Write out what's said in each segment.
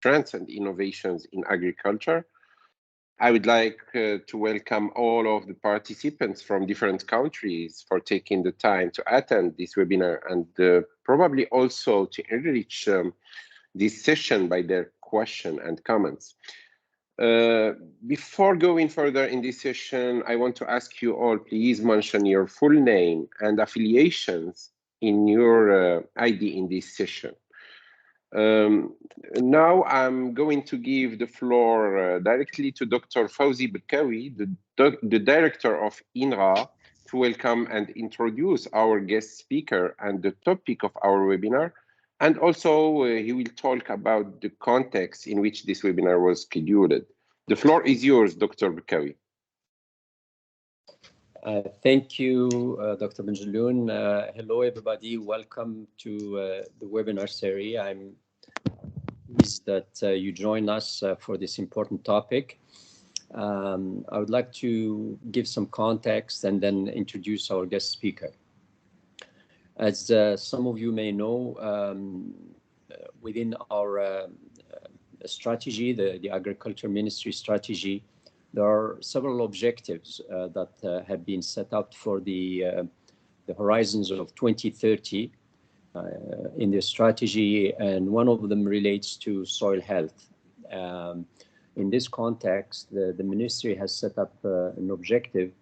trends and innovations in agriculture. I would like to welcome all of the participants from different countries for taking the time to attend this webinar and probably also to enrich this session by their question and comments. Before going further in this session, I want to ask you all, please mention your full name and affiliations in your ID in this session. Now I'm going to give the floor directly to Dr. Fawzi Bakawi, the director of INRA, to welcome and introduce our guest speaker and the topic of our webinar. And also he will talk about the context in which this webinar was scheduled. The floor is yours, Dr. Bakawi. Thank you, Dr. Benjeloun. Hello, everybody. Welcome to the webinar series. I'm pleased that you join us for this important topic. I would like to give some context and then introduce our guest speaker. As some of you may know, within our strategy, the Agriculture Ministry strategy, there are several objectives that have been set up for the horizons of 2030 in the strategy, and one of them relates to soil health. In this context, the ministry has set up an objective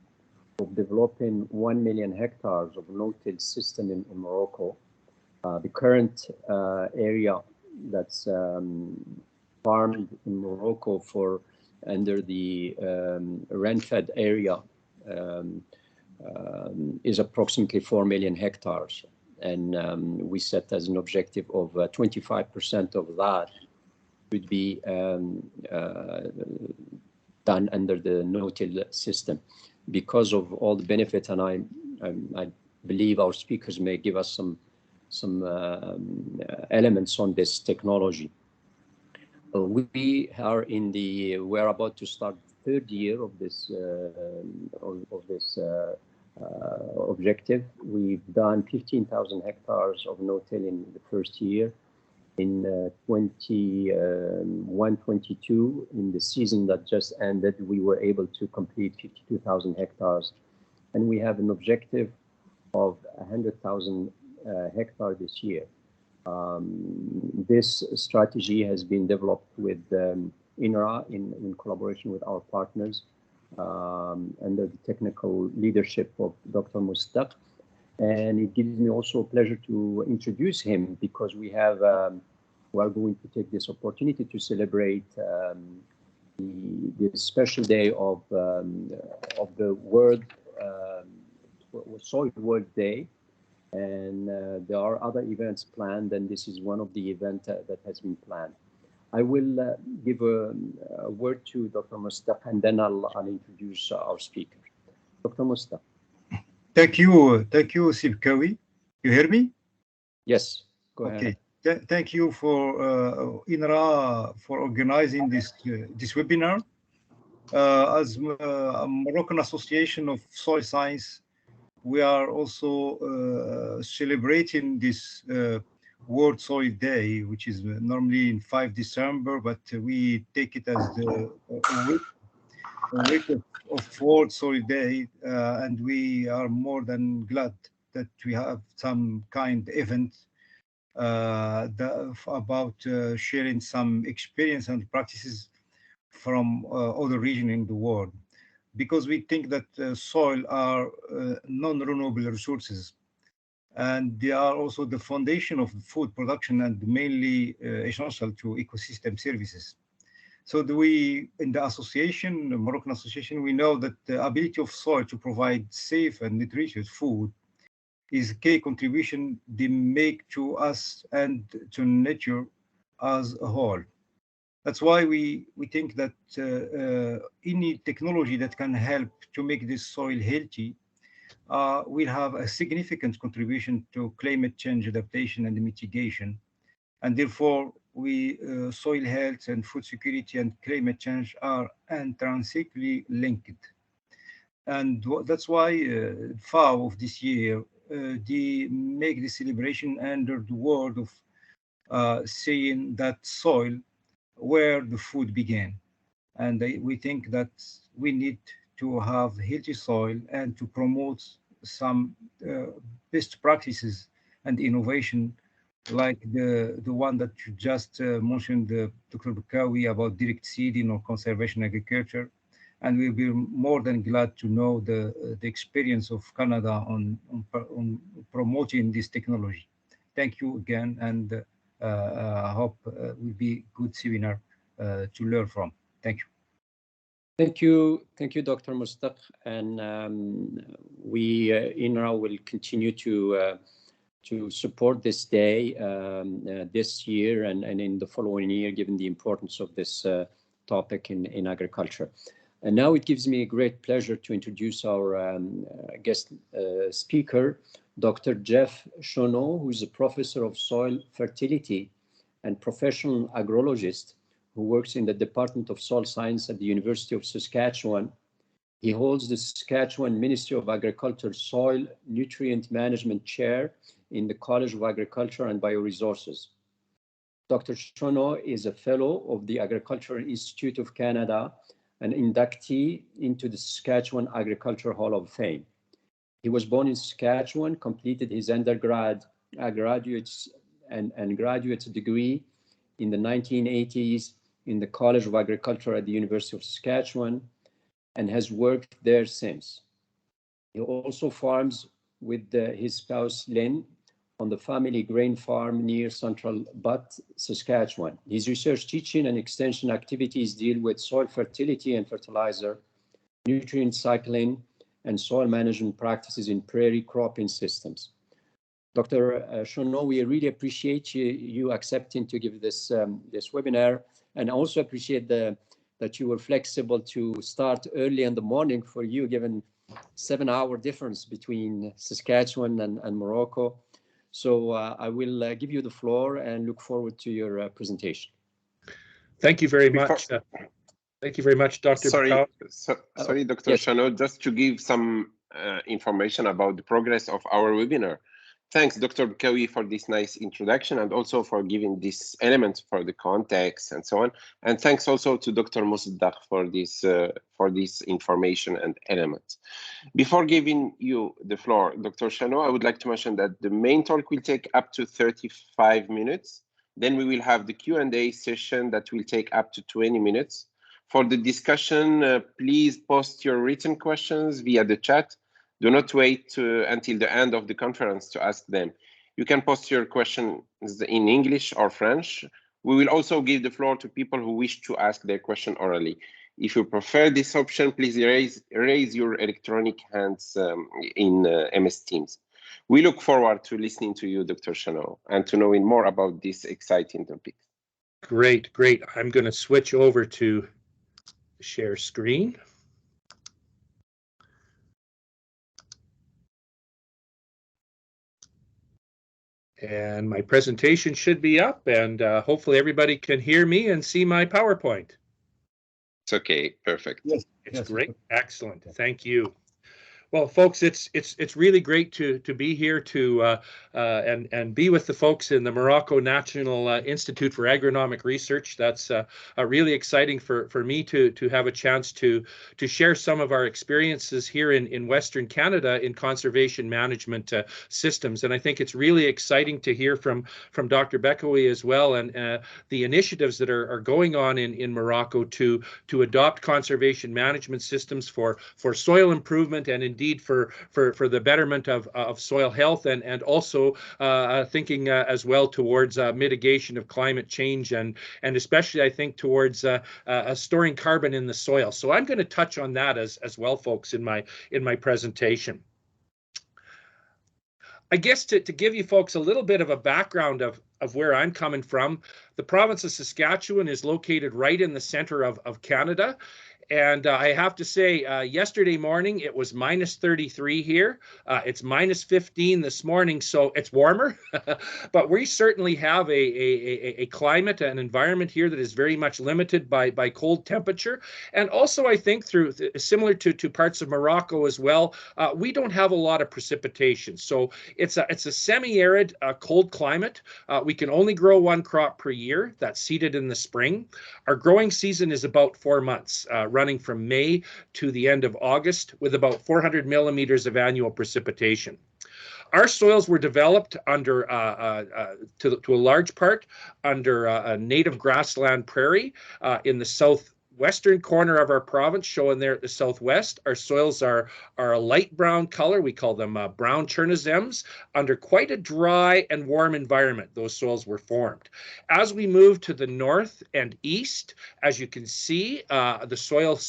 of developing 1 million hectares of no-till system in Morocco. The current area that's farmed in Morocco for under the rain-fed area is approximately 4 million hectares. And we set as an objective of 25% of that would be done under the no-till system because of all the benefits. And I believe our speakers may give us some elements on this technology. We are we're about to start the third year of this objective. We've done 15,000 hectares of no-till in the first year. In 21-22, in the season that just ended, we were able to complete 52,000 hectares. And we have an objective of 100,000 hectares this year. This strategy has been developed with INRA in collaboration with our partners under the technical leadership of Dr. Mustaq. And it gives me also pleasure to introduce him because we are going to take this opportunity to celebrate the special day of the World Soil World Day. And there are other events planned, and this is one of the events that has been planned. I will give a word to Dr. Mustaq, and then I'll introduce our speaker. Dr. Mustaq. Thank you, Sibkawi. You hear me? Yes, go ahead. Okay. Thank you for INRA for organizing this webinar. As a Moroccan Association of Soil Science, we are also celebrating this World Soil Day, which is normally in 5 December, but we take it as the week of World Soil Day, and we are more than glad that we have some kind of event about sharing some experience and practices from other regions in the world. Because we think that soil are non-renewable resources, and they are also the foundation of food production and mainly essential to ecosystem services. So we, in the association, the Moroccan Association, we know that the ability of soil to provide safe and nutritious food is a key contribution they make to us and to nature as a whole. That's why we think that any technology that can help to make this soil healthy will have a significant contribution to climate change adaptation and mitigation. And therefore, soil health and food security and climate change are intrinsically linked. And that's why FAO of this year, they make the celebration under the word of saying that soil where the food began. And we think that we need to have healthy soil and to promote some best practices and innovation, like the one that you just mentioned, Dr. Bukawi, about direct seeding or conservation agriculture. And we'll be more than glad to know the experience of Canada on promoting this technology. Thank you again, and I hope will be good seminar to learn from. Thank you. Thank you, Dr. Mustaq. And we, INRA, will continue to support this day this year and in the following year, given the importance of this topic in agriculture. And now it gives me a great pleasure to introduce our guest speaker, Dr. Jeff Schoenau, who is a professor of soil fertility and professional agrologist who works in the Department of Soil Science at the University of Saskatchewan. He holds the Saskatchewan Ministry of Agriculture Soil Nutrient Management Chair in the College of Agriculture and Bioresources. Dr. Schoenau is a fellow of the Agricultural Institute of Canada, an inductee into the Saskatchewan Agriculture Hall of Fame. He was born in Saskatchewan, completed his undergrad, graduates and graduate degree in the 1980s in the College of Agriculture at the University of Saskatchewan, and has worked there since. He also farms with his spouse Lynn on the family grain farm near Central Butte, Saskatchewan. His research, teaching, and extension activities deal with soil fertility and fertilizer, nutrient cycling, and soil management practices in prairie cropping systems. Dr. Schoenau, we really appreciate you accepting to give this webinar, and also appreciate that you were flexible to start early in the morning for you, given 7-hour difference between Saskatchewan and Morocco. So I will give you the floor and look forward to your presentation. Thank you very much. Thank you very much, Dr. Sorry, Dr. Yes. Schoenau, just to give some information about the progress of our webinar. Thanks, Dr. Bukawi, for this nice introduction, and also for giving this element for the context and so on. And thanks also to Dr. Mustaq for this information and elements. Before giving you the floor, Dr. Schoenau, I would like to mention that the main talk will take up to 35 minutes. Then we will have the Q&A session that will take up to 20 minutes. For the discussion, please post your written questions via the chat. Do not wait until the end of the conference to ask them. You can post your questions in English or French. We will also give the floor to people who wish to ask their question orally. If you prefer this option, please raise your electronic hands in MS Teams. We look forward to listening to you, Dr. Schoenau, and to knowing more about this exciting topic. Great, great. I'm going to switch over to share screen. And my presentation should be up, and hopefully everybody can hear me and see my PowerPoint. It's okay, perfect. Yes, It's great, excellent, thank you. Well, folks, it's really great to be here and be with the folks in the Morocco National Institute for Agronomic Research. That's really exciting for me to have a chance to share some of our experiences here in Western Canada in conservation management systems. And I think it's really exciting to hear from Dr. Bukawi as well, and the initiatives that are going on in Morocco to adopt conservation management systems for soil improvement and indeed for the betterment of soil health, and also thinking as well towards mitigation of climate change, and especially I think towards storing carbon in the soil. So I'm going to touch on that as well, folks, in my presentation. I guess to give you folks a little bit of a background of where I'm coming from, the province of Saskatchewan is located right in the center of Canada. And I have to say, yesterday morning, it was minus 33 here. It's minus 15 this morning, so it's warmer. But we certainly have a climate, an environment here that is very much limited by cold temperature. And also, I think, similar to parts of Morocco as well, we don't have a lot of precipitation. So it's a semi-arid, cold climate. We can only grow one crop per year. That's seeded in the spring. Our growing season is about 4 months, running from May to the end of August, with about 400 millimeters of annual precipitation. Our soils were developed under, to a large part, under a native grassland prairie in the southwestern corner of our province, shown there at the southwest. Our soils are a light brown color. We call them brown Chernozems. Under quite a dry and warm environment, those soils were formed. As we move to the north and east, as you can see, the soil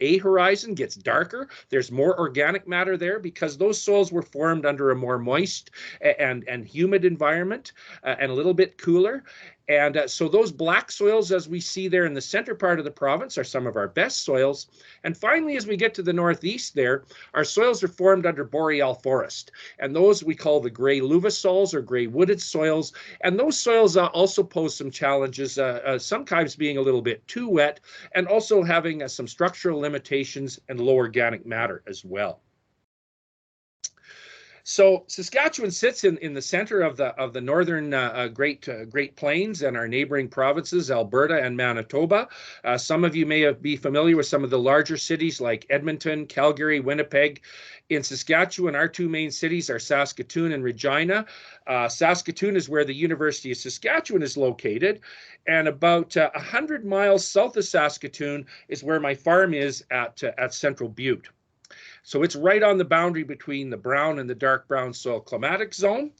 A horizon gets darker. There's more organic matter there because those soils were formed under a more moist and humid environment and a little bit cooler. And so those black soils, as we see there in the center part of the province, are some of our best soils. And finally, as we get to the northeast there, our soils are formed under boreal forest. And those we call the gray luvisols or gray wooded soils. And those soils also pose some challenges, sometimes being a little bit too wet, and also having some structural limitations and low organic matter as well. So Saskatchewan sits in the center of the northern Great Plains and our neighboring provinces, Alberta and Manitoba. Some of you may be familiar with some of the larger cities like Edmonton, Calgary, Winnipeg. In Saskatchewan, our two main cities are Saskatoon and Regina. Saskatoon is where the University of Saskatchewan is located, and about 100 miles south of Saskatoon is where my farm is at Central Butte. So it's right on the boundary between the brown and the dark brown soil climatic zone.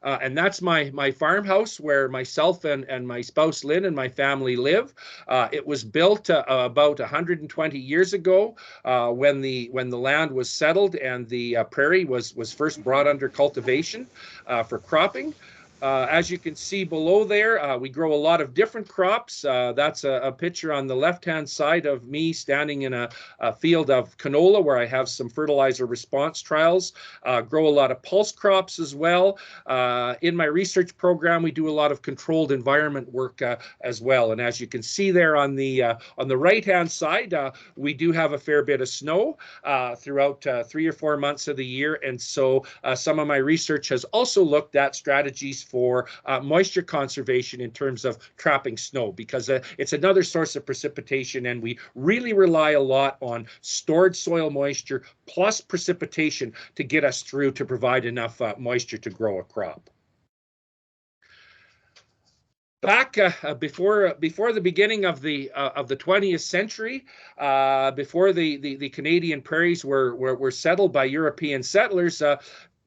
And that's my farmhouse where myself and my spouse Lynn and my family live. It was built about 120 years ago when the land was settled and the prairie was first brought under cultivation for cropping. As you can see below there, we grow a lot of different crops. That's a picture on the left-hand side of me standing in a field of canola where I have some fertilizer response trials. Grow a lot of pulse crops as well. In my research program, we do a lot of controlled environment work as well. And as you can see there on the right-hand side, we do have a fair bit of snow throughout 3 or 4 months of the year. And so some of my research has also looked at strategies for moisture conservation in terms of trapping snow, because it's another source of precipitation, and we really rely a lot on stored soil moisture plus precipitation to get us through to provide enough moisture to grow a crop. Back before the beginning of the 20th century, before the Canadian prairies were settled by European settlers,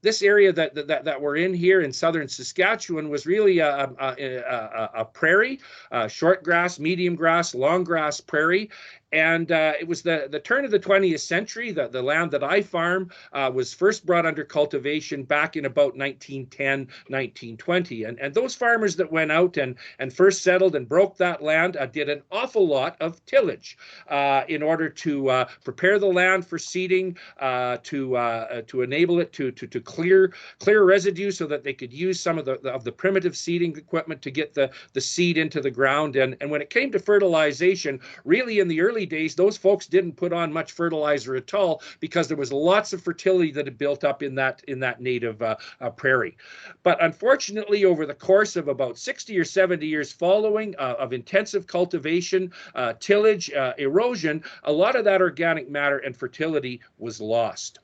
this area that we're in here in southern Saskatchewan was really a prairie, short grass, medium grass, long grass prairie. And it was the turn of the 20th century that the land that I farm was first brought under cultivation back in about 1910, 1920. And those farmers that went out and first settled and broke that land did an awful lot of tillage in order to prepare the land for seeding, to enable it to clear residue so that they could use some of the primitive seeding equipment to get the seed into the ground. And when it came to fertilization, really in the early days, those folks didn't put on much fertilizer at all because there was lots of fertility that had built up in that native prairie. But unfortunately, over the course of about 60 or 70 years following of intensive cultivation, tillage, erosion, a lot of that organic matter and fertility was lost.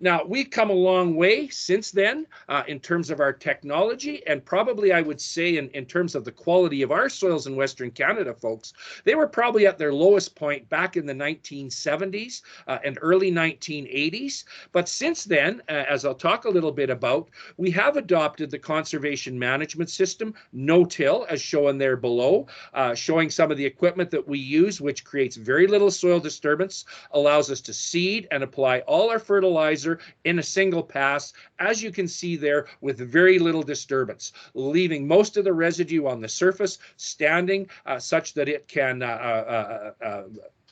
Now, we've come a long way since then in terms of our technology, and probably I would say in terms of the quality of our soils in Western Canada, folks, they were probably at their lowest point back in the 1970s and early 1980s. But since then, as I'll talk a little bit about, we have adopted the conservation management system, no-till, as shown there below, showing some of the equipment that we use, which creates very little soil disturbance, allows us to seed and apply all our fertilizer in a single pass, as you can see there, with very little disturbance, leaving most of the residue on the surface standing such that it can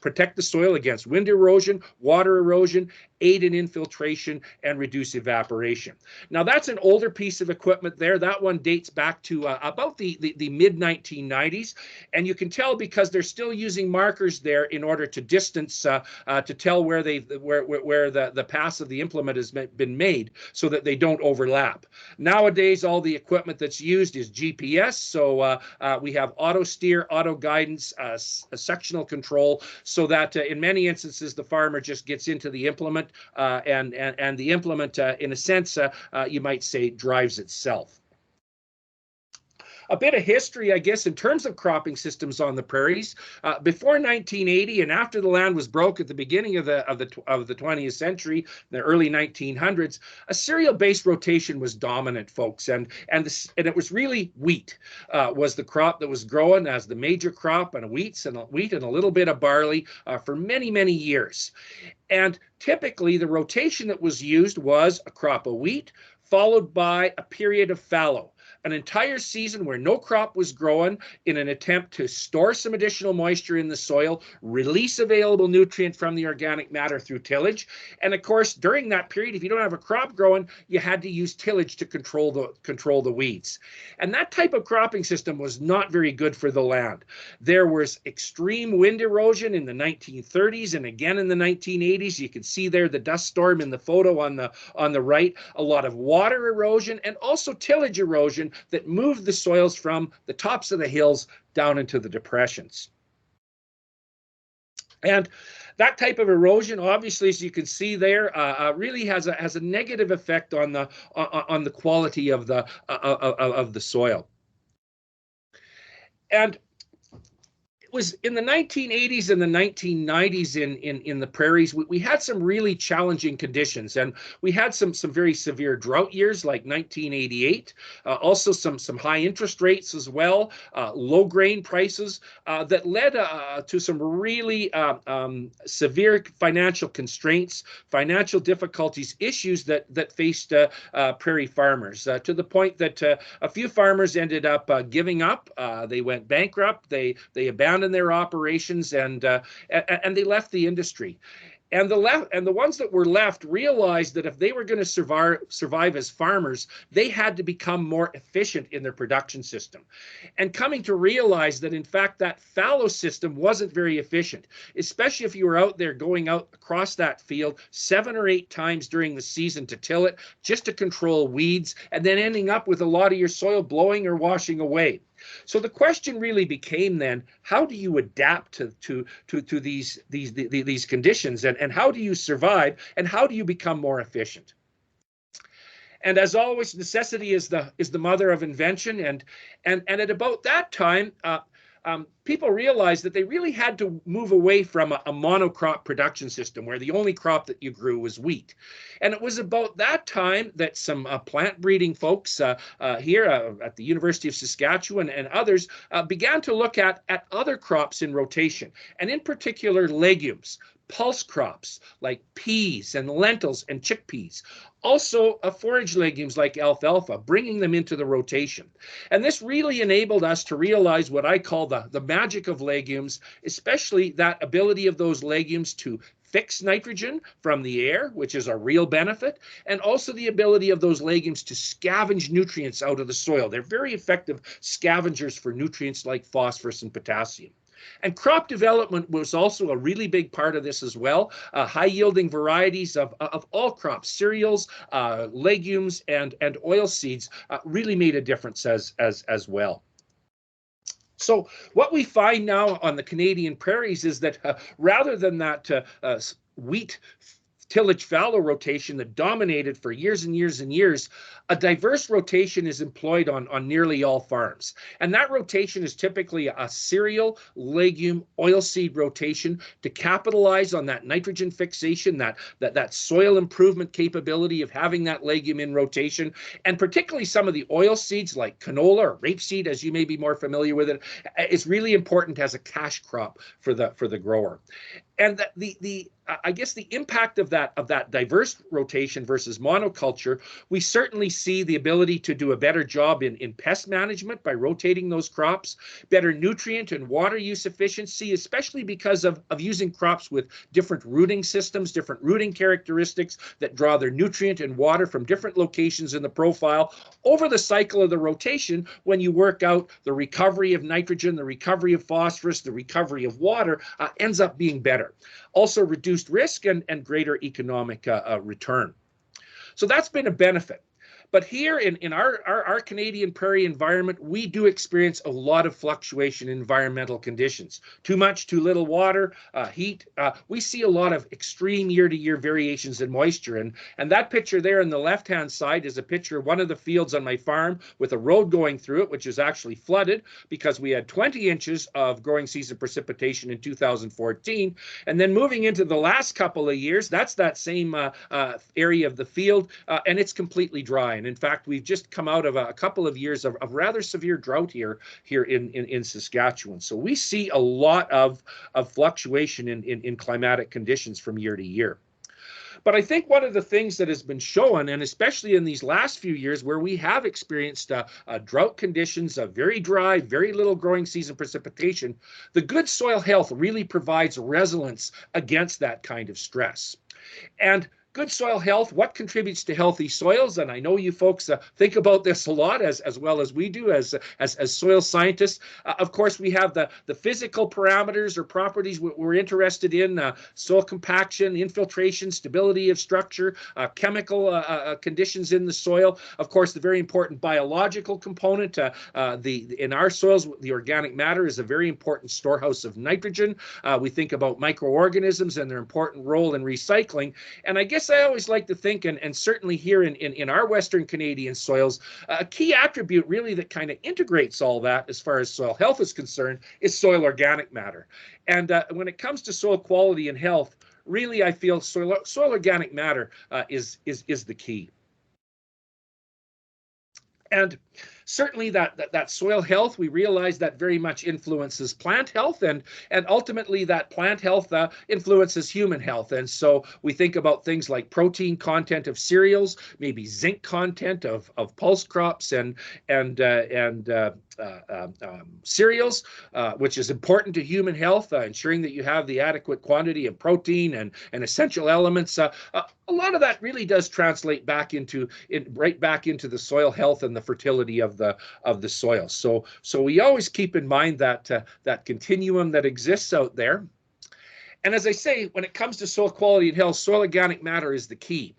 protect the soil against wind erosion, water erosion, aid in infiltration, and reduce evaporation. Now, that's an older piece of equipment there. That one dates back to about the mid-1990s. And you can tell because they're still using markers there in order to distance, to tell where the pass of the implement has been made so that they don't overlap. Nowadays, all the equipment that's used is GPS. So we have auto steer, auto guidance, a sectional control, so that in many instances, the farmer just gets into the implement and the implement, in a sense, you might say, drives itself. A bit of history, I guess, in terms of cropping systems on the prairies. Before 1980 and after the land was broke at the beginning of the 20th century, the early 1900s, a cereal-based rotation was dominant, folks, and it was really wheat was the crop that was growing as the major crop, and wheat and a little bit of barley for many, many years. And typically, the rotation that was used was a crop of wheat followed by a period of fallow. An entire season where no crop was growing in an attempt to store some additional moisture in the soil, release available nutrient from the organic matter through tillage. And of course, during that period, if you don't have a crop growing, you had to use tillage to control the weeds. And that type of cropping system was not very good for the land. There was extreme wind erosion in the 1930s and again in the 1980s. You can see there the dust storm in the photo on the right, a lot of water erosion and also tillage erosion that moved the soils from the tops of the hills down into the depressions. And that type of erosion, obviously, as you can see there, really has a negative effect on the quality of the soil. And it was in the 1980s and the 1990s in the prairies, we had some really challenging conditions, and we had some very severe drought years like 1988, also some high interest rates as well, low grain prices that led to some really severe financial constraints, financial difficulties, issues that faced prairie farmers, to the point that a few farmers ended up giving up. They went bankrupt. They abandoned their operations and they left the industry. And the ones that were left realized that if they were going to survive as farmers, they had to become more efficient in their production system. And coming to realize that, in fact, that fallow system wasn't very efficient, especially if you were out there going out across that field 7 or 8 times during the season to till it, just to control weeds, and then ending up with a lot of your soil blowing or washing away. So the question really became then, how do you adapt to these conditions, and how do you survive, and how do you become more efficient? And as always, necessity is the mother of invention, and at about that time, people realized that they really had to move away from a monocrop production system where the only crop that you grew was wheat. And it was about that time that some plant breeding folks here at the University of Saskatchewan and others began to look at other crops in rotation, and in particular legumes, pulse crops like peas and lentils and chickpeas. Also, forage legumes like alfalfa, bringing them into the rotation. And this really enabled us to realize what I call the magic of legumes, especially that ability of those legumes to fix nitrogen from the air, which is a real benefit, and also the ability of those legumes to scavenge nutrients out of the soil. They're very effective scavengers for nutrients like phosphorus and potassium. And crop development was also a really big part of this as well. High-yielding varieties of all crops, cereals, legumes, and oilseeds really made a difference as well. So what we find now on the Canadian prairies is that rather than that wheat tillage fallow rotation that dominated for years and years and years, a diverse rotation is employed on nearly all farms. And that rotation is typically a cereal, legume, oilseed rotation to capitalize on that nitrogen fixation, that soil improvement capability of having that legume in rotation. And particularly some of the oilseeds like canola or rapeseed, as you may be more familiar with it, is really important as a cash crop for the grower. And that I guess the impact of that diverse rotation versus monoculture, we certainly see the ability to do a better job in pest management by rotating those crops, better nutrient and water use efficiency, especially because of using crops with different rooting systems, different rooting characteristics that draw their nutrient and water from different locations in the profile over the cycle of the rotation. When you work out the recovery of nitrogen, the recovery of phosphorus, the recovery of water, ends up being better. Also reduced risk and greater economic return. So that's been a benefit. But here in our Canadian prairie environment, we do experience a lot of fluctuation in environmental conditions. Too much, too little water, heat. We see a lot of extreme year-to-year variations in moisture. And that picture there on the left-hand side is a picture of one of the fields on my farm with a road going through it, which is actually flooded because we had 20 inches of growing season precipitation in 2014. And then moving into the last couple of years, that's that same area of the field, and it's completely dry. And in fact, we've just come out of a couple of years of rather severe drought here in Saskatchewan. So we see a lot of fluctuation in climatic conditions from year to year. But I think one of the things that has been shown, and especially in these last few years where we have experienced drought conditions, very dry, very little growing season precipitation, the good soil health really provides resilience against that kind of stress. And good soil health, what contributes to healthy soils? And I know you folks think about this a lot, as well as we do as soil scientists. Of course, we have the physical parameters or properties we're interested in: soil compaction, infiltration, stability of structure, chemical conditions in the soil. Of course, the very important biological component. In our soils, the organic matter is a very important storehouse of nitrogen. We think about microorganisms and their important role in recycling. And I guess I always like to think, and certainly here in our Western Canadian soils, a key attribute really that kind of integrates all that as far as soil health is concerned is soil organic matter. And when it comes to soil quality and health, really I feel soil organic matter is the key. And certainly that soil health, we realize that very much influences plant health, and ultimately that plant health influences human health. And so we think about things like protein content of cereals, maybe zinc content of pulse crops and cereals, which is important to human health, ensuring that you have the adequate quantity of protein and essential elements. A lot of that really does translate back right back into the soil health and the fertility of the soil. So we always keep in mind that continuum that exists out there. And as I say, when it comes to soil quality and health, soil organic matter is the key.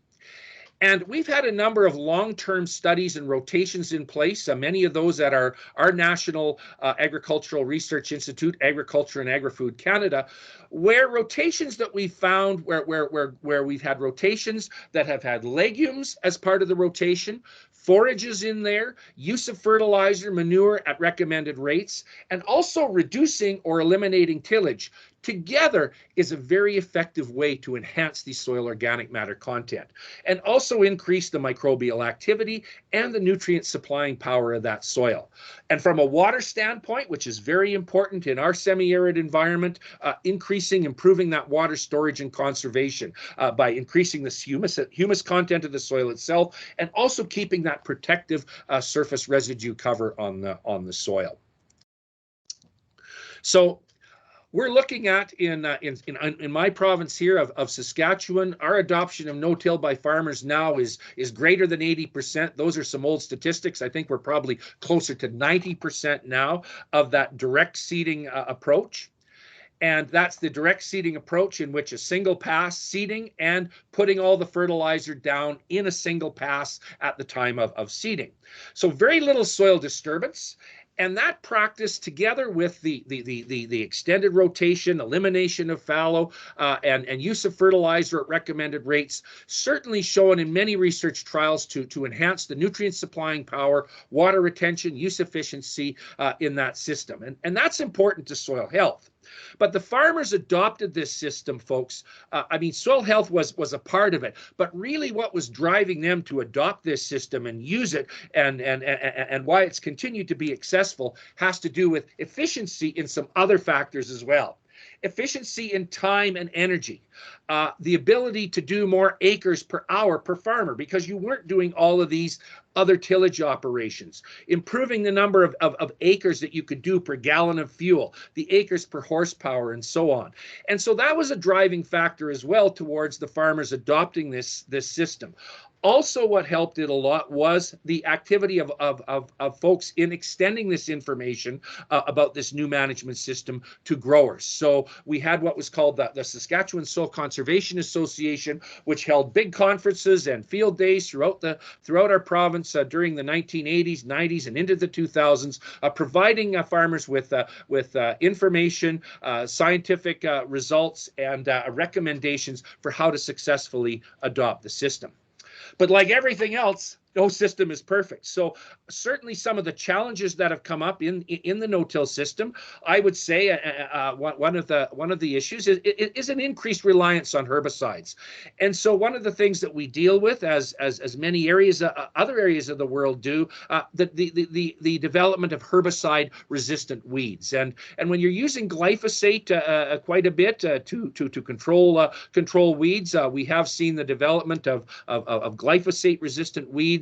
And we've had a number of long-term studies and rotations in place, many of those at our National Agricultural Research Institute, Agriculture and Agri-Food Canada, where rotations that we found, where we've had rotations that have had legumes as part of the rotation, forages in there, use of fertilizer, manure at recommended rates, and also reducing or eliminating tillage together is a very effective way to enhance the soil organic matter content and also increase the microbial activity and the nutrient supplying power of that soil. And from a water standpoint, which is very important in our semi-arid environment, improving that water storage and conservation by increasing the humus content of the soil itself, and also keeping that protective surface residue cover on the soil. So we're looking at in my province here of Saskatchewan, our adoption of no-till by farmers now is greater than 80%. Those are some old statistics. I think we're probably closer to 90% now of that direct seeding approach. And that's the direct seeding approach in which a single pass seeding and putting all the fertilizer down in a single pass at the time of seeding. So very little soil disturbance. And that practice, together with the extended rotation, elimination of fallow, and use of fertilizer at recommended rates, certainly shown in many research trials to enhance the nutrient supplying power, water retention, use efficiency in that system. And that's important to soil health. But the farmers adopted this system, folks. I mean, soil health was a part of it, but really what was driving them to adopt this system and use it, and why it's continued to be successful, has to do with efficiency in some other factors as well. efficiency in time and energy, the ability to do more acres per hour per farmer because you weren't doing all of these other tillage operations, improving the number of acres that you could do per gallon of fuel, the acres per horsepower, and so on. And so that was a driving factor as well towards the farmers adopting this system. Also, what helped it a lot was the activity of folks in extending this information about this new management system to growers. So we had what was called the Saskatchewan Soil Conservation Association, which held big conferences and field days throughout our province during the 1980s, 90s, and into the 2000s, providing farmers with information, scientific results, and recommendations for how to successfully adopt the system. But like everything else, no system is perfect. So certainly some of the challenges that have come up in the no-till system, I would say one of the issues is an increased reliance on herbicides. And so one of the things that we deal with, as many areas, other areas of the world do, the development of herbicide-resistant weeds. And when you're using glyphosate quite a bit to control weeds, we have seen the development of glyphosate-resistant weeds.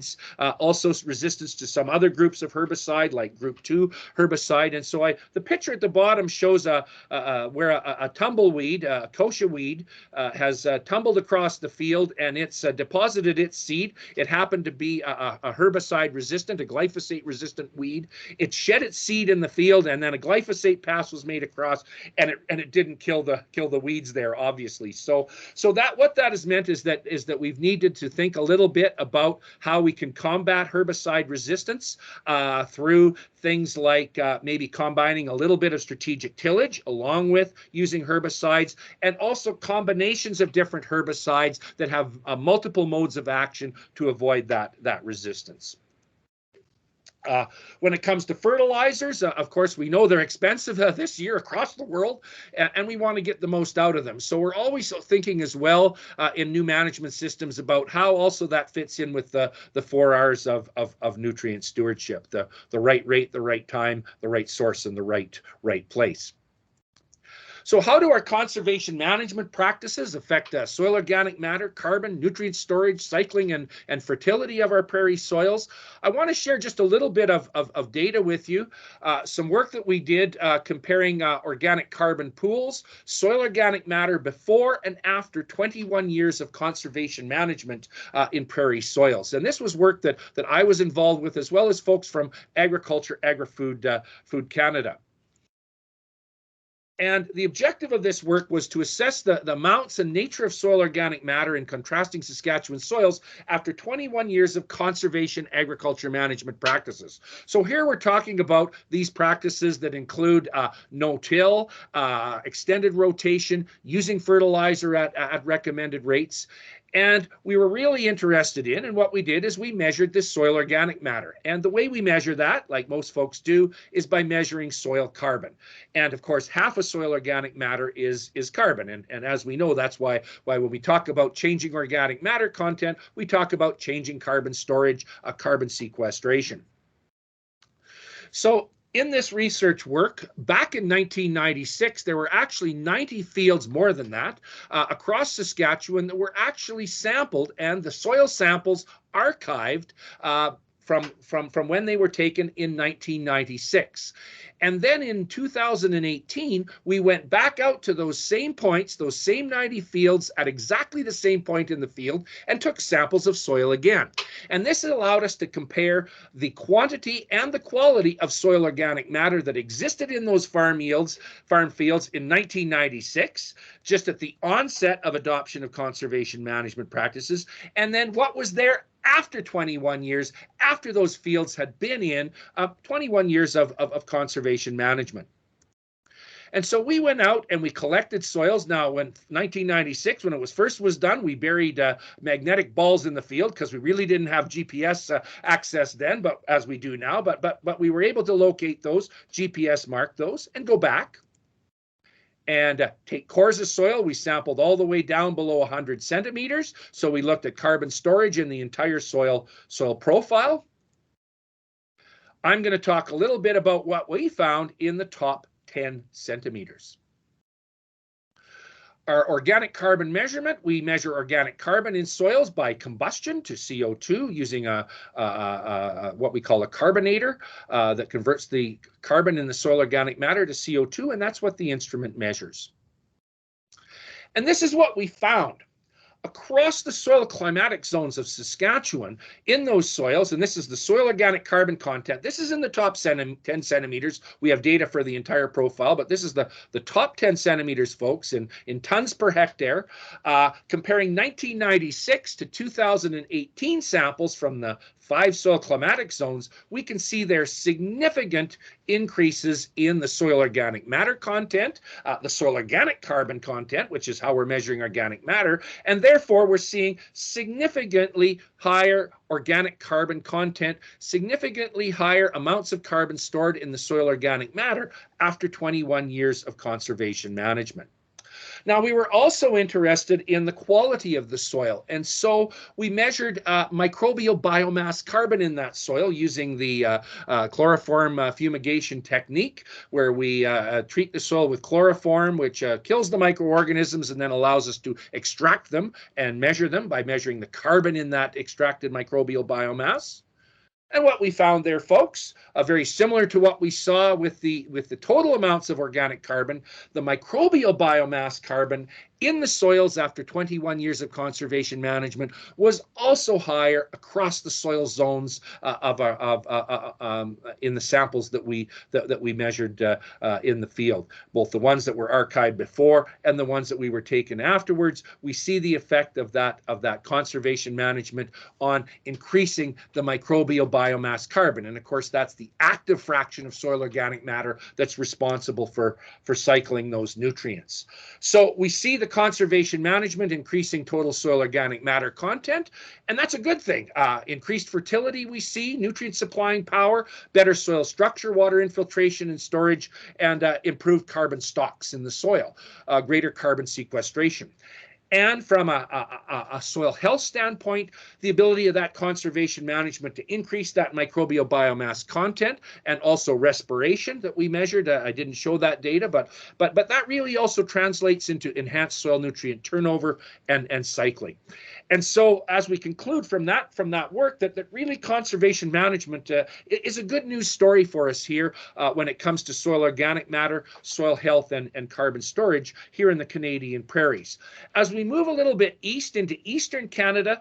Also resistance to some other groups of herbicide like group 2 herbicide. And so the picture at the bottom shows where a tumbleweed, a kochia weed, has tumbled across the field and it's deposited its seed. It happened to be a herbicide resistant, a glyphosate resistant weed. It shed its seed in the field and then a glyphosate pass was made across and it didn't kill the weeds there, obviously. So that what that has meant is that we've needed to think a little bit about how we can combat herbicide resistance through things like maybe combining a little bit of strategic tillage along with using herbicides, and also combinations of different herbicides that have multiple modes of action to avoid that resistance. When it comes to fertilizers, of course, we know they're expensive this year across the world, and we want to get the most out of them. So we're always thinking as well in new management systems about how also that fits in with the 4 R's of nutrient stewardship, the right rate, the right time, the right source, and the right place. So how do our conservation management practices affect soil organic matter, carbon, nutrient storage, cycling, and fertility of our prairie soils? I want to share just a little bit of data with you. Some work that we did comparing organic carbon pools, soil organic matter before and after 21 years of conservation management in prairie soils. And this was work that I was involved with, as well as folks from Agriculture, Agri-Food, Food Canada. And the objective of this work was to assess the amounts and nature of soil organic matter in contrasting Saskatchewan soils after 21 years of conservation agriculture management practices. So here we're talking about these practices that include no-till, extended rotation, using fertilizer at recommended rates. And we were really interested in, and what we did is we measured this soil organic matter. And the way we measure that, like most folks do, is by measuring soil carbon. And of course, half of soil organic matter is carbon. And as we know, that's why when we talk about changing organic matter content, we talk about changing carbon storage, carbon sequestration. So in this research work, back in 1996, there were actually 90 fields, more than that, across Saskatchewan that were actually sampled, and the soil samples archived from when they were taken in 1996. And then in 2018, we went back out to those same points, those same 90 fields at exactly the same point in the field, and took samples of soil again. And this allowed us to compare the quantity and the quality of soil organic matter that existed in those farm fields in 1996, just at the onset of adoption of conservation management practices, and then what was there after 21 years, after those fields had been in 21 years of conservation management. And so we went out and we collected soils. Now, when 1996, when it was done, we buried magnetic balls in the field because we really didn't have GPS access then, but as we do now. But we were able to locate those, GPS mark those, and go back and take cores of soil. We sampled all the way down below 100 centimeters. So we looked at carbon storage in the entire soil profile. I'm going to talk a little bit about what we found in the top 10 centimeters. our organic carbon measurement, we measure organic carbon in soils by combustion to CO2 using what we call a carbonator that converts the carbon in the soil organic matter to CO2, and that's what the instrument measures. And this is what we found. Across the soil climatic zones of Saskatchewan, in those soils, and this is the soil organic carbon content. This is in the top 10 centimeters. We have data for the entire profile, but this is the top 10 centimeters, folks, in tons per hectare, comparing 1996 to 2018 samples from the 5 soil climatic zones. We can see there's significant increases in the soil organic matter content, the soil organic carbon content, which is how we're measuring organic matter, and therefore we're seeing significantly higher organic carbon content, significantly higher amounts of carbon stored in the soil organic matter after 21 years of conservation management. Now, we were also interested in the quality of the soil, and so we measured microbial biomass carbon in that soil using the chloroform fumigation technique, where we treat the soil with chloroform, which kills the microorganisms and then allows us to extract them and measure them by measuring the carbon in that extracted microbial biomass. And what we found there, folks, very similar to what we saw with the total amounts of organic carbon, the microbial biomass carbon in the soils after 21 years of conservation management was also higher across the soil zones in the samples that we measured in the field, both the ones that were archived before and the ones that we were taken afterwards. We see the effect of that conservation management on increasing the microbial biomass carbon, and of course that's the active fraction of soil organic matter that's responsible for cycling those nutrients. So we see the conservation management increasing total soil organic matter content, and that's a good thing. Increased fertility we see, nutrient supplying power, better soil structure, water infiltration and storage, and improved carbon stocks in the soil, greater carbon sequestration. And from a soil health standpoint, the ability of that conservation management to increase that microbial biomass content and also respiration that we measured. I didn't show that data, but that really also translates into enhanced soil nutrient turnover and cycling. And so as we conclude from that work, that really conservation management is a good news story for us here when it comes to soil organic matter, soil health, and carbon storage here in the Canadian Prairies. As we move a little bit east into eastern Canada,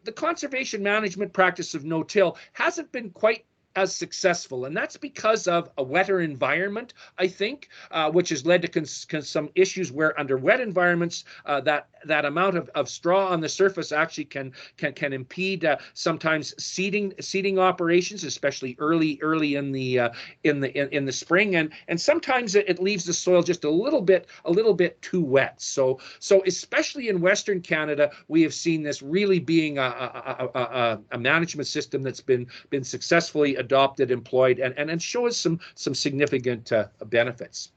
the conservation management practice of no-till hasn't been quite as successful, and that's because of a wetter environment, I think, which has led to some issues where under wet environments that amount of straw on the surface actually can impede sometimes seeding operations, especially early in the spring, and sometimes it leaves the soil just a little bit too wet. So especially in Western Canada, we have seen this really being a management system that's been successfully adopted, employed, and shows some significant benefits.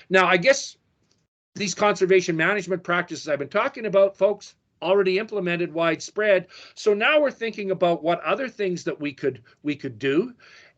Now, I guess these conservation management practices I've been talking about, folks, already implemented widespread. So now we're thinking about what other things that we could do.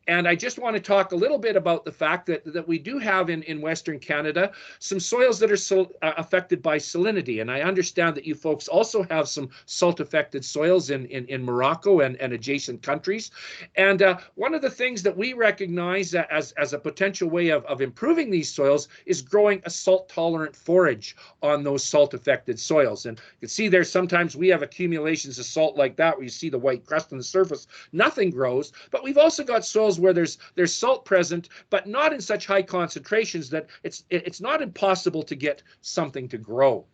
And I just want to talk a little bit about the fact that we do have in Western Canada some soils that are affected by salinity. And I understand that you folks also have some salt-affected soils in Morocco and adjacent countries. And one of the things that we recognize as a potential way of improving these soils is growing a salt-tolerant forage on those salt-affected soils. And you can see there sometimes we have accumulations of salt like that where you see the white crust on the surface, nothing grows. But we've also got soils where there's salt present, but not in such high concentrations that it's not impossible to get something to grow.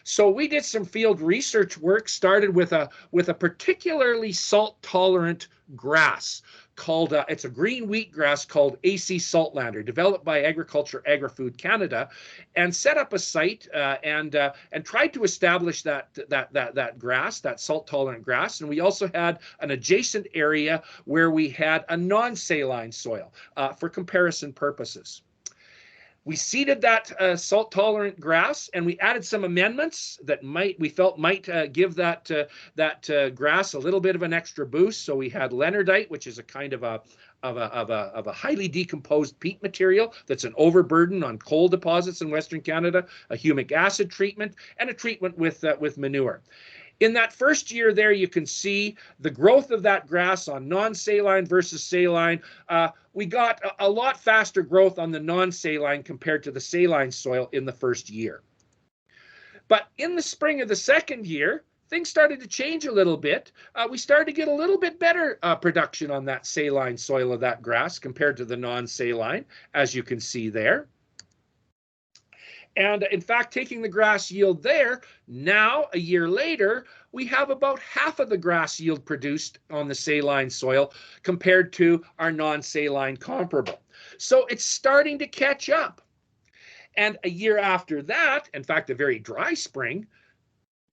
So we did some field research work, started with a particularly salt-tolerant grass called, it's a green wheat grass called AC Saltlander, developed by Agriculture Agri-Food Canada, and set up a site and tried to establish that grass, that salt-tolerant grass. And we also had an adjacent area where we had a non-saline soil for comparison purposes. We seeded that salt-tolerant grass, and we added some amendments that we felt might give that grass a little bit of an extra boost. So we had leonardite, which is a kind of a highly decomposed peat material that's an overburden on coal deposits in Western Canada, a humic acid treatment, and a treatment with manure. In that first year there, you can see the growth of that grass on non-saline versus saline. We got a lot faster growth on the non-saline compared to the saline soil in the first year. But in the spring of the second year, things started to change a little bit. We started to get a little bit better production on that saline soil of that grass compared to the non-saline, as you can see there. And in fact, taking the grass yield there, now a year later, we have about half of the grass yield produced on the saline soil compared to our non-saline comparable. So it's starting to catch up. And a year after that, in fact, a very dry spring,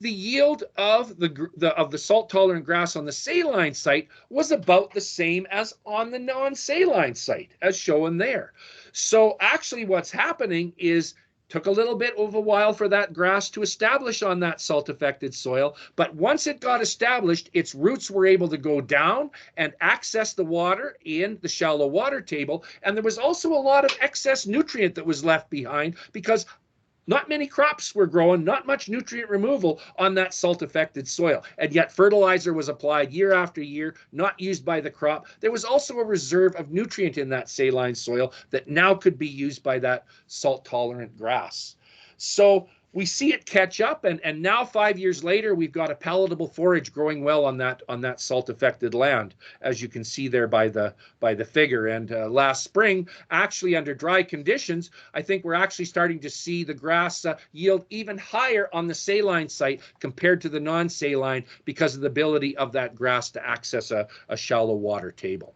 the yield of the salt-tolerant grass on the saline site was about the same as on the non-saline site, as shown there. So actually what's happening is took a little bit of a while for that grass to establish on that salt-affected soil, but once it got established, its roots were able to go down and access the water in the shallow water table, and there was also a lot of excess nutrient that was left behind because not many crops were growing, not much nutrient removal on that salt-affected soil, and yet fertilizer was applied year after year, not used by the crop. There was also a reserve of nutrient in that saline soil that now could be used by that salt-tolerant grass. So we see it catch up, and now 5 years later, we've got a palatable forage growing well on that salt-affected land, as you can see there by the figure. And last spring, actually under dry conditions, I think we're actually starting to see the grass yield even higher on the saline site compared to the non-saline because of the ability of that grass to access a shallow water table.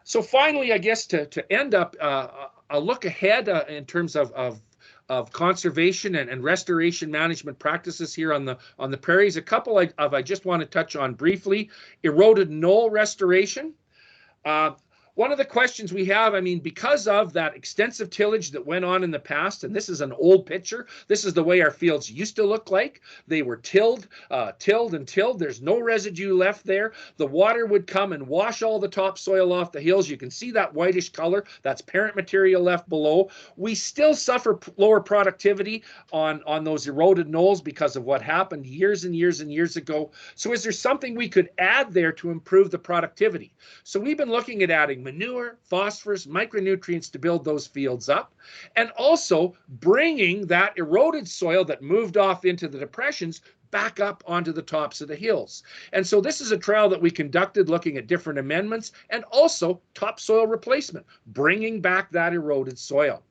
So finally, I guess to end up, a look ahead in terms of conservation and restoration management practices here on the prairies. A couple I just want to touch on briefly. Eroded knoll restoration. One of the questions we have, I mean, because of that extensive tillage that went on in the past, and this is an old picture, this is the way our fields used to look like. They were tilled and tilled. There's no residue left there. The water would come and wash all the topsoil off the hills. You can see that whitish color. That's parent material left below. We still suffer lower productivity on those eroded knolls because of what happened years and years and years ago. So is there something we could add there to improve the productivity? So we've been looking at adding manure, phosphorus, micronutrients to build those fields up, and also bringing that eroded soil that moved off into the depressions back up onto the tops of the hills. And so this is a trial that we conducted looking at different amendments and also topsoil replacement, bringing back that eroded soil.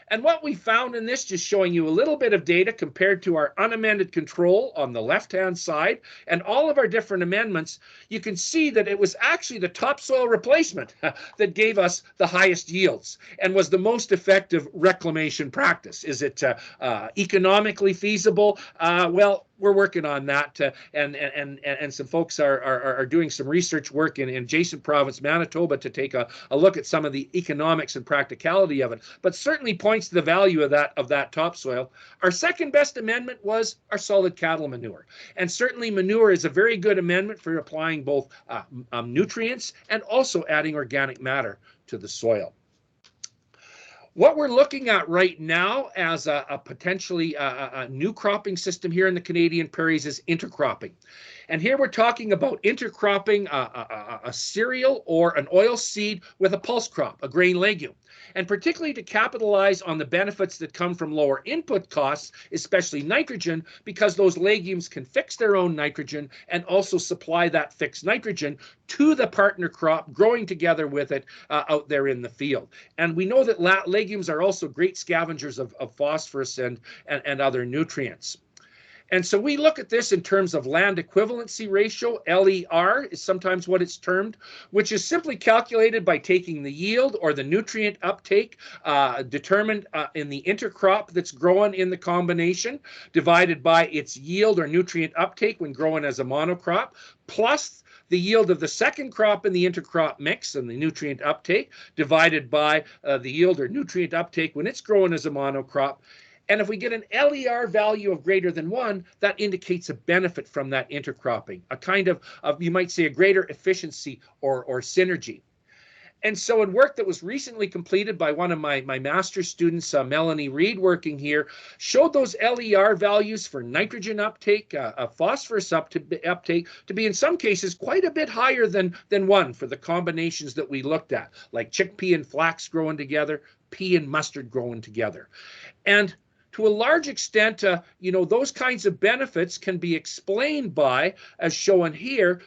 And what we found in this, just showing you a little bit of data compared to our unamended control on the left-hand side and all of our different amendments, you can see that it was actually the topsoil replacement that gave us the highest yields and was the most effective reclamation practice. Is it economically feasible? Well, we're working on that, and some folks are doing some research work in adjacent province, Manitoba, to take a look at some of the economics and practicality of it, but certainly points to the value of that topsoil. Our second best amendment was our solid cattle manure, and certainly manure is a very good amendment for applying both nutrients and also adding organic matter to the soil. What we're looking at right now as a potentially a new cropping system here in the Canadian Prairies is intercropping. And here we're talking about intercropping a cereal or an oil seed with a pulse crop, a grain legume. And particularly to capitalize on the benefits that come from lower input costs, especially nitrogen, because those legumes can fix their own nitrogen and also supply that fixed nitrogen to the partner crop growing together with it out there in the field. And we know that legumes are also great scavengers of phosphorus and other nutrients. And so we look at this in terms of land equivalency ratio, LER is sometimes what it's termed, which is simply calculated by taking the yield or the nutrient uptake determined in the intercrop that's grown in the combination, divided by its yield or nutrient uptake when grown as a monocrop, plus the yield of the second crop in the intercrop mix and the nutrient uptake divided by the yield or nutrient uptake when it's grown as a monocrop. And if we get an LER value of greater than 1, that indicates a benefit from that intercropping, a kind of you might say, a greater efficiency or synergy. And so in work that was recently completed by one of my master's students, Melanie Reed, working here, showed those LER values for nitrogen uptake, phosphorus uptake to be in some cases quite a bit higher than 1 for the combinations that we looked at, like chickpea and flax growing together, pea and mustard growing together. And to a large extent, those kinds of benefits can be explained by, as shown here,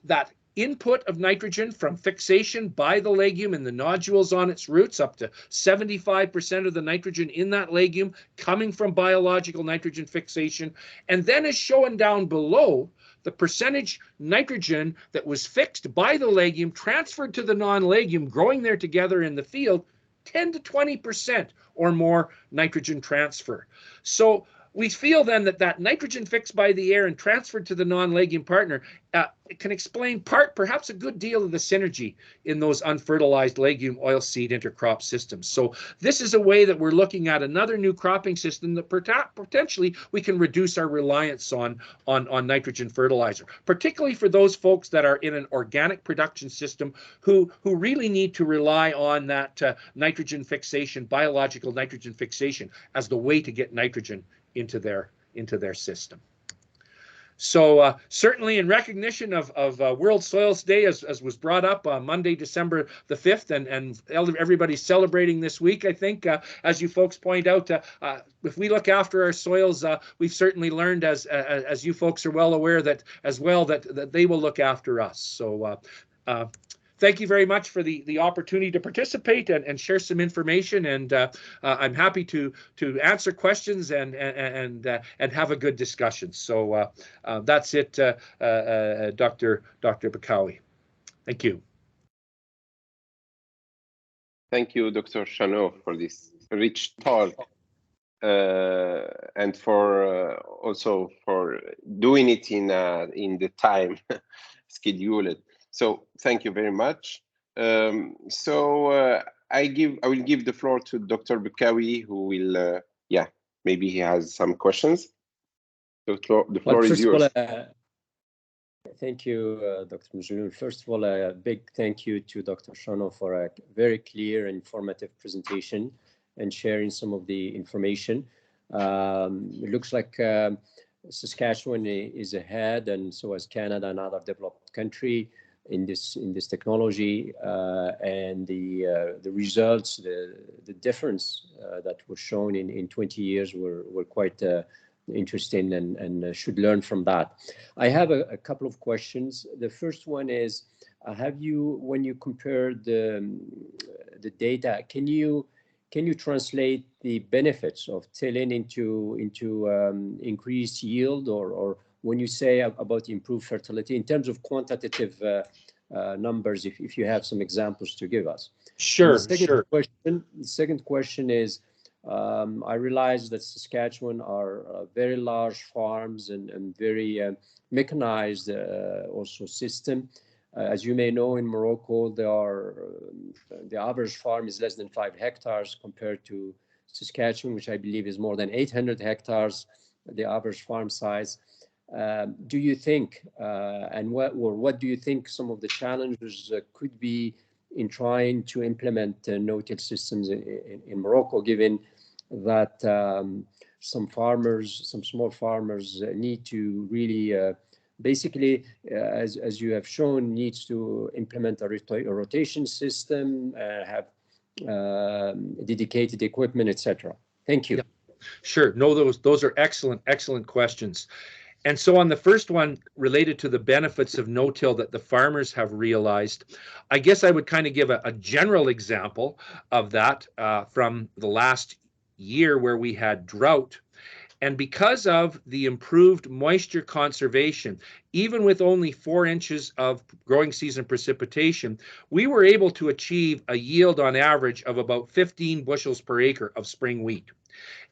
that input of nitrogen from fixation by the legume and the nodules on its roots, up to 75% of the nitrogen in that legume coming from biological nitrogen fixation. And then as shown down below, the percentage nitrogen that was fixed by the legume transferred to the non-legume growing there together in the field, 10 to 20% or more nitrogen transfer. So we feel then that nitrogen fixed by the air and transferred to the non-legume partner can explain perhaps a good deal of the synergy in those unfertilized legume oilseed intercrop systems. So this is a way that we're looking at another new cropping system that potentially we can reduce our reliance on nitrogen fertilizer, particularly for those folks that are in an organic production system who really need to rely on that nitrogen fixation, biological nitrogen fixation, as the way to get nitrogen into their system. So certainly in recognition of World Soils Day, as was brought up on Monday, December the 5th, and everybody's celebrating this week, I think, as you folks point out, if we look after our soils, we've certainly learned, as you folks are well aware, that as well, that they will look after us. So thank you very much for the opportunity to participate and share some information, and I'm happy to answer questions and have a good discussion. So that's it, Dr. Bakawi. Thank you. Thank you, Dr. Schoenau, for this rich talk, and for also for doing it in the time scheduled. So thank you very much. I will give the floor to Dr. Bakawi, who will, maybe he has some questions. The floor is yours. Thank you, Dr. Majloul. First of all, a big thank you to Dr. Schoenau for a very clear and informative presentation and sharing some of the information. It looks like Saskatchewan is ahead, and so is Canada and other developed country in this technology, and the results, the difference that was shown in 20 years were quite interesting, and should learn from that. I have a couple of questions. The first one is, when you compare the data, can you translate the benefits of tilling into increased yield, or when you say about improved fertility in terms of quantitative numbers, if you have some examples to give us? Sure, sure. The second question is, I realize that Saskatchewan are very large farms and very mechanized also system. As you may know, in Morocco, the average farm is less than 5 hectares compared to Saskatchewan, which I believe is more than 800 hectares, the average farm size. Do you think, what do you think some of the challenges could be in trying to implement no-till systems in Morocco, given that some small farmers need to really, basically, as you have shown, needs to implement a rotation system, have dedicated equipment, etc. Thank you. Yeah. Sure. No, those are excellent questions. And so on the first one, related to the benefits of no-till that the farmers have realized, I guess I would kind of give a general example of that from the last year where we had drought. And because of the improved moisture conservation, even with only 4 inches of growing season precipitation, we were able to achieve a yield on average of about 15 bushels per acre of spring wheat.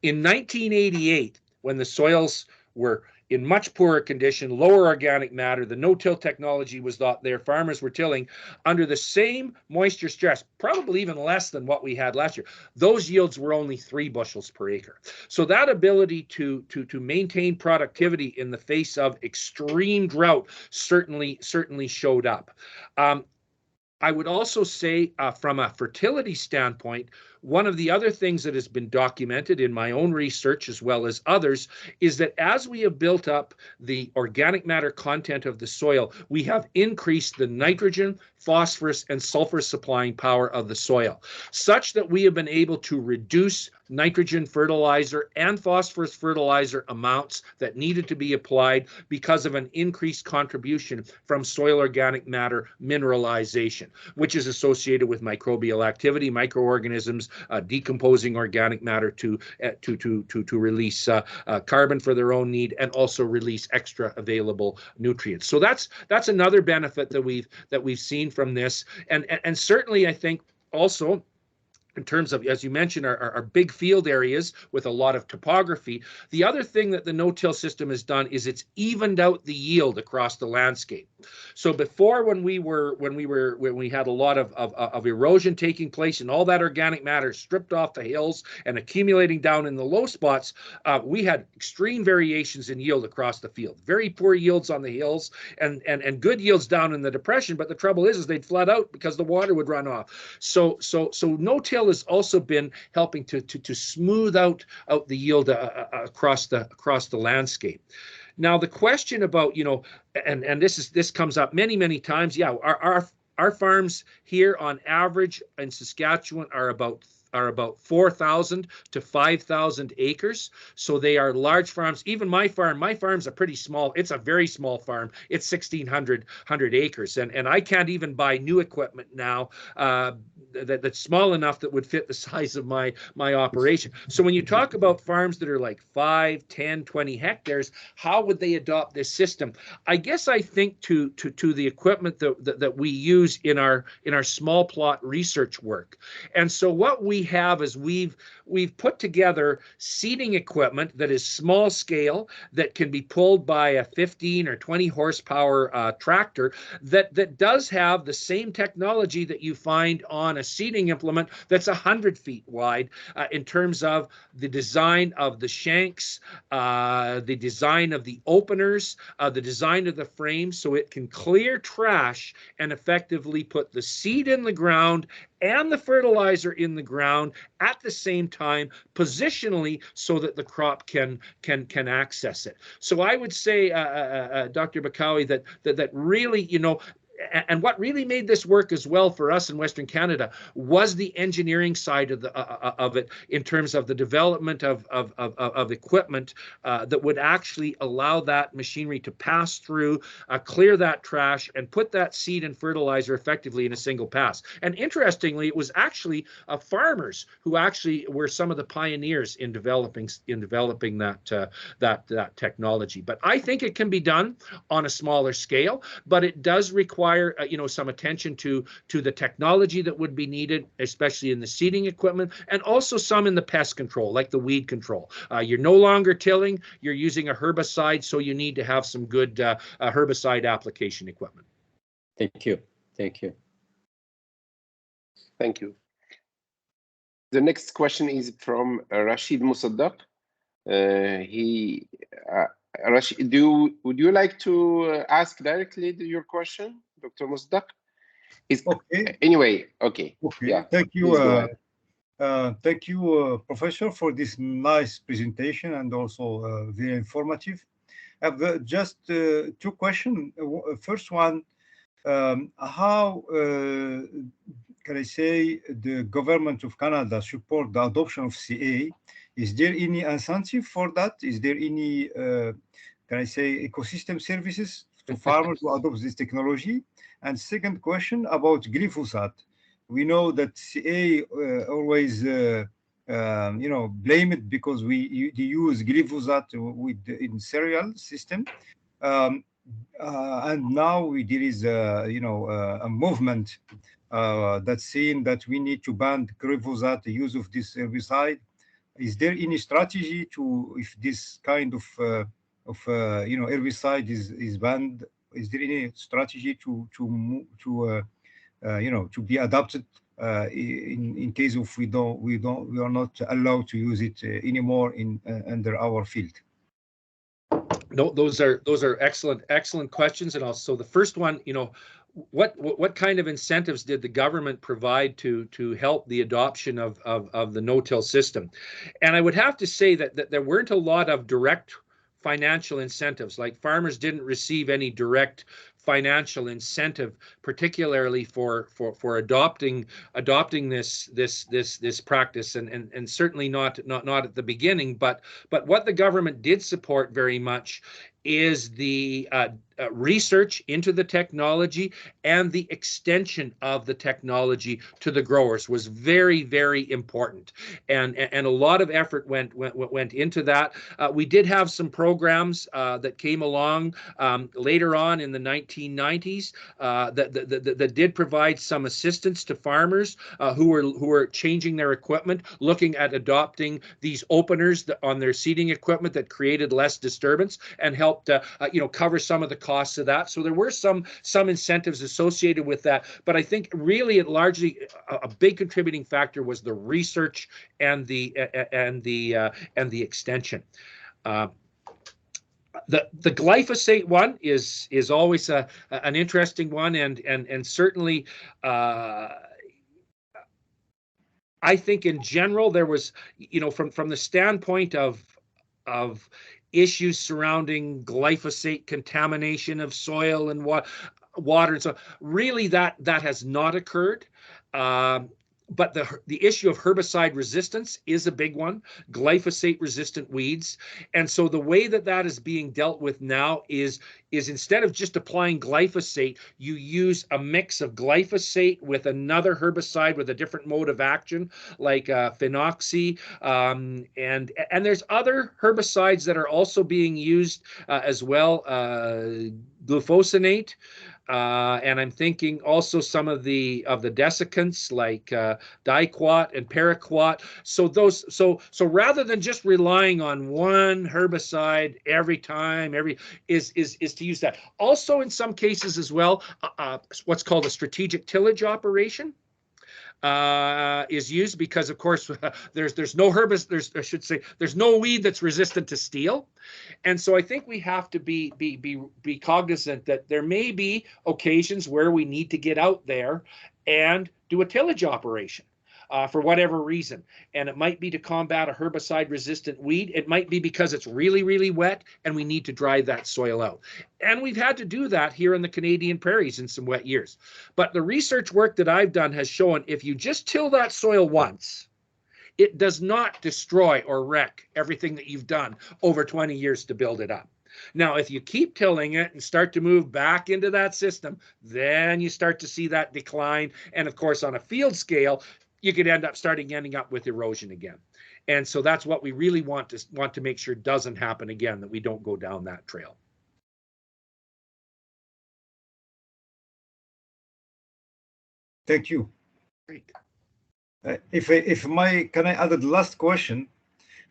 In 1988, when the soils were in much poorer condition, lower organic matter. The no-till technology was not there. Farmers were tilling under the same moisture stress, probably even less than what we had last year. Those yields were only 3 bushels per acre. So that ability to maintain productivity in the face of extreme drought certainly showed up. I would also say from a fertility standpoint, one of the other things that has been documented in my own research as well as others is that as we have built up the organic matter content of the soil, we have increased the nitrogen, phosphorus, and sulfur supplying power of the soil, such that we have been able to reduce nitrogen fertilizer and phosphorus fertilizer amounts that needed to be applied because of an increased contribution from soil organic matter mineralization, which is associated with microbial activity, microorganisms decomposing organic matter to release carbon for their own need and also release extra available nutrients. So that's another benefit that we've seen from this, and certainly I think also, in terms of, as you mentioned, our big field areas with a lot of topography. The other thing that the no-till system has done is it's evened out the yield across the landscape. So before, when we had a lot of erosion taking place and all that organic matter stripped off the hills and accumulating down in the low spots, we had extreme variations in yield across the field. Very poor yields on the hills and good yields down in the depression. But the trouble is they'd flood out because the water would run off. So no-till has also been helping to smooth out the yield across the landscape. Now the question about, and this comes up many times. Yeah, our farms here on average in Saskatchewan are about 4,000 to 5,000 acres. So they are large farms. Even my farm's a pretty small, it's a very small farm. It's 1,600 acres. And I can't even buy new equipment now that's small enough that would fit the size of my operation. So when you talk about farms that are like 5, 10, 20 hectares, how would they adopt this system? I guess I think to the equipment that we use in our small plot research work. And so what we have is we've put together seeding equipment that is small scale, that can be pulled by a 15 or 20 horsepower tractor that does have the same technology that you find on a seeding implement that's 100 feet wide in terms of the design of the shanks, the design of the openers, the design of the frame, so it can clear trash and effectively put the seed in the ground and the fertilizer in the ground at the same time, positionally, so that the crop can access it. So I would say, Dr. Bakawi, that really, and what really made this work as well for us in Western Canada was the engineering side of it, in terms of the development of equipment that would actually allow that machinery to pass through, clear that trash, and put that seed and fertilizer effectively in a single pass. And interestingly, it was actually farmers who actually were some of the pioneers in developing that technology. But I think it can be done on a smaller scale, but it does require some attention to the technology that would be needed, especially in the seeding equipment, and also some in the pest control, like the weed control. You're no longer tilling, you're using a herbicide, so you need to have some good herbicide application equipment. Thank you. Thank you. The next question is from Rashid Musaddaq. Rashid, would you like to ask directly your question, Dr. Musaddaq? Okay. Anyway, okay. Yeah. Thank you. Thank you, Professor, for this nice presentation and also very informative. I have just 2 questions. First one, how can I say the government of Canada support the adoption of CA? Is there any incentive for that? Is there any, can I say, ecosystem services to farmers who adopt this technology? And second question about glyphosate. We know that CA always, blame it because they use glyphosate in cereal system. And now there is, a movement that's saying that we need to ban glyphosate, the use of this herbicide. Is there any strategy to, if this kind of of herbicide is banned, is there any strategy to be adopted in case of we are not allowed to use it anymore in under our field? No, those are excellent questions. And also the first one, what kind of incentives did the government provide to help the adoption of the no-till system? And I would have to say that there weren't a lot of direct financial incentives. Like farmers didn't receive any direct financial incentive, particularly for adopting this practice, and certainly not at the beginning. But what the government did support very much is the research into the technology, and the extension of the technology to the growers was very, very important, and a lot of effort went into that. We did have some programs that came along later on in the 1990s that did provide some assistance to farmers who were changing their equipment, looking at adopting these openers on their seeding equipment that created less disturbance and helped cover some of the costs of that. So there were some incentives associated with that, but I think really it largely a big contributing factor was the research and the extension. The glyphosate one is always an interesting one, and certainly I think in general there was, from the standpoint of issues surrounding glyphosate contamination of soil and water, and so really that has not occurred. But the issue of herbicide resistance is a big one, glyphosate resistant weeds. And so the way that is being dealt with now is instead of just applying glyphosate, you use a mix of glyphosate with another herbicide with a different mode of action, like phenoxy. And there's other herbicides that are also being used as well, glufosinate. And I'm thinking also some of the desiccants like diquat and paraquat. So rather than just relying on one herbicide every time, is to use that. Also in some cases as well, what's called a strategic tillage operation is used, because of course there's no herbicide, there's no weed that's resistant to steel. And so I think we have to be cognizant that there may be occasions where we need to get out there and do a tillage operation for whatever reason. And it might be to combat a herbicide-resistant weed. It might be because it's really, really wet and we need to dry that soil out. And we've had to do that here in the Canadian Prairies in some wet years. But the research work that I've done has shown if you just till that soil once, it does not destroy or wreck everything that you've done over 20 years to build it up. Now, if you keep tilling it and start to move back into that system, then you start to see that decline. And of course, on a field scale, you could end up ending up with erosion again. And so that's what we really want to make sure doesn't happen again, that we don't go down that trail. Thank you. Great. Can I add the last question?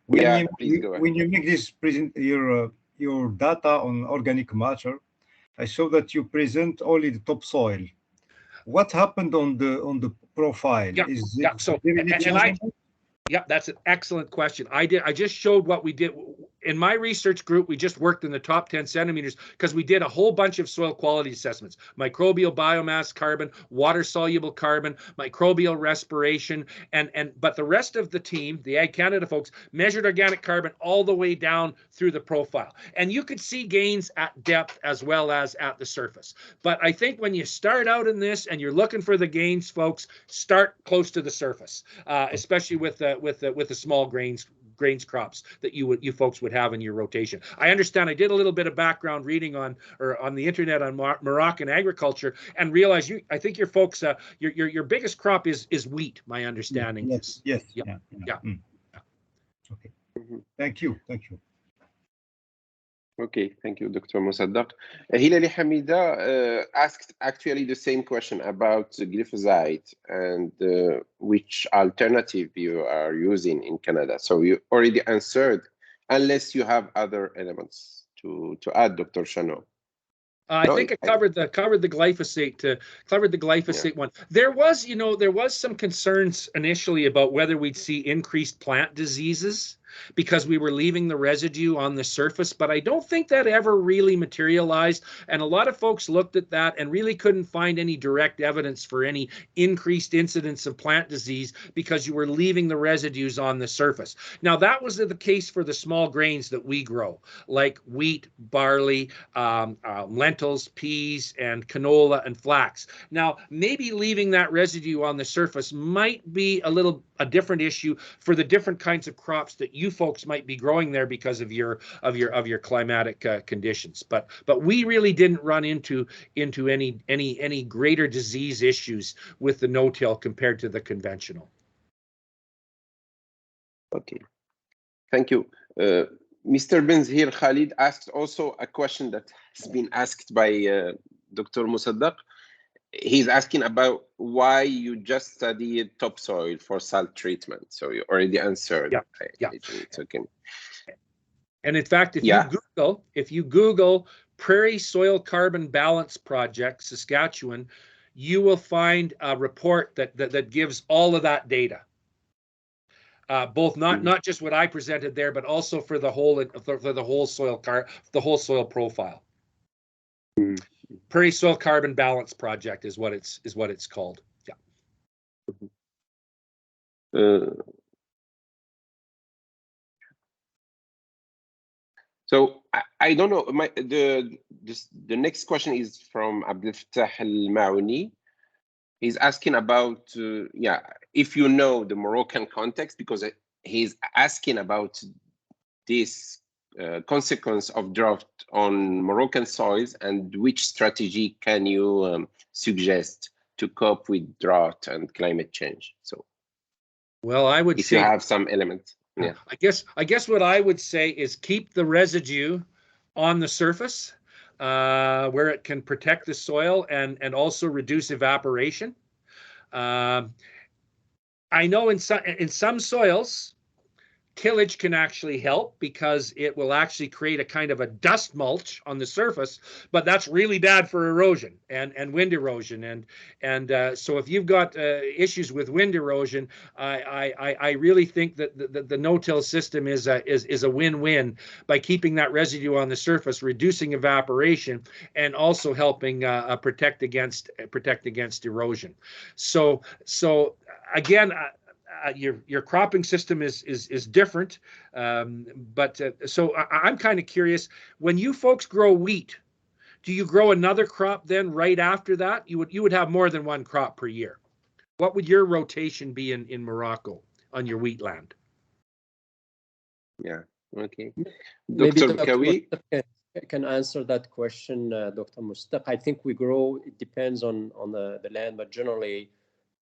When you make this your data on organic matter, I saw that you present only the topsoil. What happened on the profile? Yeah, that's an excellent question. I just showed what we did. In my research group, we just worked in the top 10 centimeters because we did a whole bunch of soil quality assessments: microbial biomass carbon, water soluble carbon, microbial respiration, but the rest of the team, the Ag Canada folks, measured organic carbon all the way down through the profile. And you could see gains at depth as well as at the surface. But I think when you start out in this and you're looking for the gains, folks, start close to the surface, especially with the small grains crops that you folks would have in your rotation. I understand I did a little bit of background reading on the internet on Moroccan agriculture and realized I think your folks your biggest crop is wheat, my understanding. Yes. Yeah. Okay. Thank you. Okay, thank you, Dr. Mosaddaq. Hilali Hamida asked actually the same question about the glyphosate and which alternative you are using in Canada. So you already answered, unless you have other elements to add, Dr. Schoenau? I think it covered the glyphosate one. There was some concerns initially about whether we'd see increased plant diseases because we were leaving the residue on the surface, but I don't think that ever really materialized. And a lot of folks looked at that and really couldn't find any direct evidence for any increased incidence of plant disease because you were leaving the residues on the surface. Now, that was the case for the small grains that we grow, like wheat, barley, lentils, peas, and canola and flax. Now, maybe leaving that residue on the surface might be a different issue for the different kinds of crops that you folks might be growing there because of your climatic conditions. But we really didn't run into any greater disease issues with the no-till compared to the conventional. Okay, thank you. Mr. Benzhir Khalid asked also a question that has been asked by Dr. Musaddaq. He's asking about why you just studied topsoil for salt treatment. So you already answered. Yeah. It's okay. And in fact, if you Google Prairie Soil Carbon Balance Project, Saskatchewan, you will find a report that gives all of that data. Both not just what I presented there, but also for the whole soil profile. Prairie Soil Carbon Balance Project is what it's called. Yeah. So I don't know. The next question is from Abdel Fattah Al-Maouni. He's asking about if you know the Moroccan context, because he's asking about this consequence of drought on Moroccan soils, and which strategy can you suggest to cope with drought and climate change? So, well, I would say if you have some elements. Yeah. I guess what I would say is keep the residue on the surface where it can protect the soil and also reduce evaporation. I know in some soils, tillage can actually help because it will actually create a kind of a dust mulch on the surface, but that's really bad for erosion and wind erosion. And so if you've got issues with wind erosion, I really think that the no-till system is a win-win by keeping that residue on the surface, reducing evaporation, and also helping protect against erosion. So again, your cropping system is different, but so I'm kind of curious, when you folks grow wheat, do you grow another crop then right after that? You would have more than one crop per year. What would your rotation be in Morocco on your wheat land? Yeah. Okay. Maybe Dr. Kawi can answer that question, Dr. Mustaq. I think we grow, it depends on the land, but generally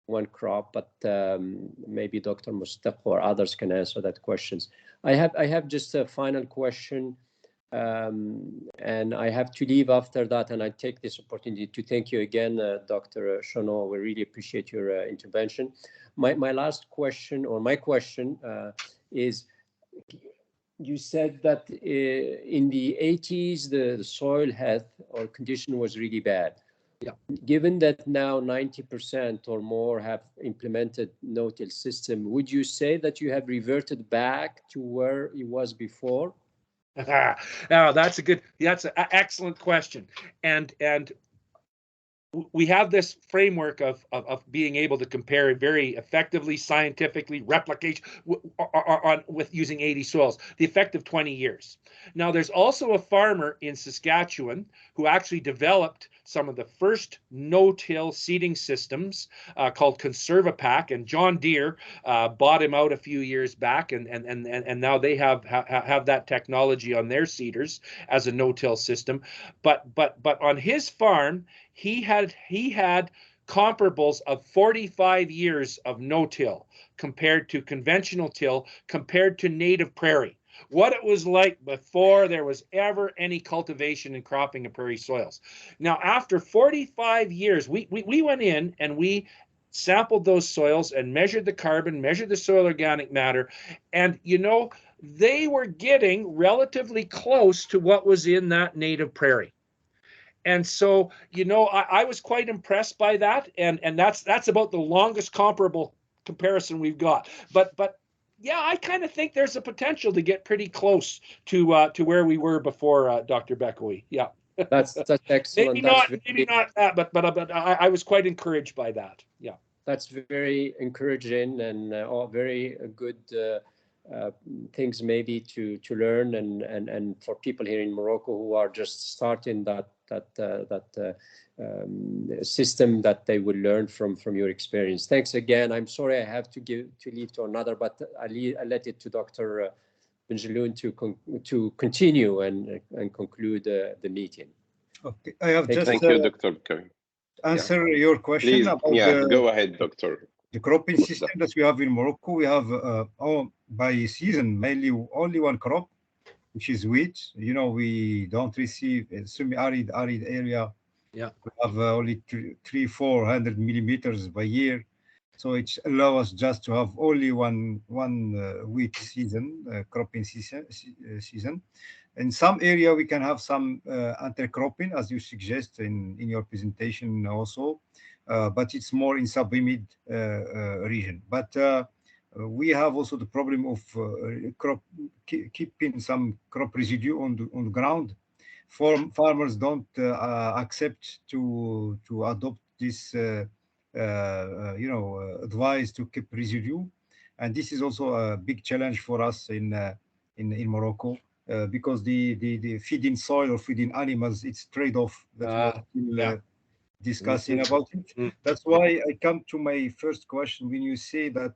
one crop, but maybe Dr. Mustaq or others can answer that questions. I have just a final question, and I have to leave after that, and I take this opportunity to thank you again, Dr. Schoenau. We really appreciate your intervention. My last question, or my question, is, you said that in the 80s, the soil health or condition was really bad. Yeah. Given that now 90% or more have implemented no-till system, would you say that you have reverted back to where it was before? Now that's an excellent question, and we have this framework of being able to compare very effectively, scientifically, replication with using 80 soils, the effect of 20 years. Now, there's also a farmer in Saskatchewan who actually developed some of the first no-till seeding systems called ConservaPack, and John Deere bought him out a few years back, and now they have that technology on their seeders as a no-till system. But on his farm, he had comparables of 45 years of no-till compared to conventional till, compared to native prairie. What it was like before there was ever any cultivation and cropping of prairie soils. Now, after 45 years, we went in and we sampled those soils and measured the carbon, measured the soil organic matter, and they were getting relatively close to what was in that native prairie. And so, I was quite impressed by that, and that's about the longest comparable comparison we've got. But yeah, I kind of think there's a potential to get pretty close to where we were before, Dr. Bekoe. Yeah. That's excellent. Maybe not that, but I was quite encouraged by that. Yeah. That's very encouraging and all very good things maybe to learn and for people here in Morocco who are just starting that system that they will learn from your experience. Thanks again. I'm sorry I have to leave to another, but I let it to Dr. Benjeloun to continue and conclude the meeting. Okay, I have just thank you, Dr. Bekoe. Answer your question. Please, about go ahead, Doctor. The cropping system that we have in Morocco. We have by season mainly only one crop, which is wheat. We don't receive a semi-arid area. Yeah, we have only 300-400 millimeters by year, so it allows us just to have only one wheat season, cropping season. In some area we can have some intercropping, as you suggest in your presentation also, but it's more in subhumid region. But we have also the problem of keeping some crop residue on the ground. Farmers don't accept to adopt this advice to keep residue, and this is also a big challenge for us in Morocco, because the feeding soil or feeding animals, it's trade-off that we are still discussing about it. That's why I come to my first question. When you say that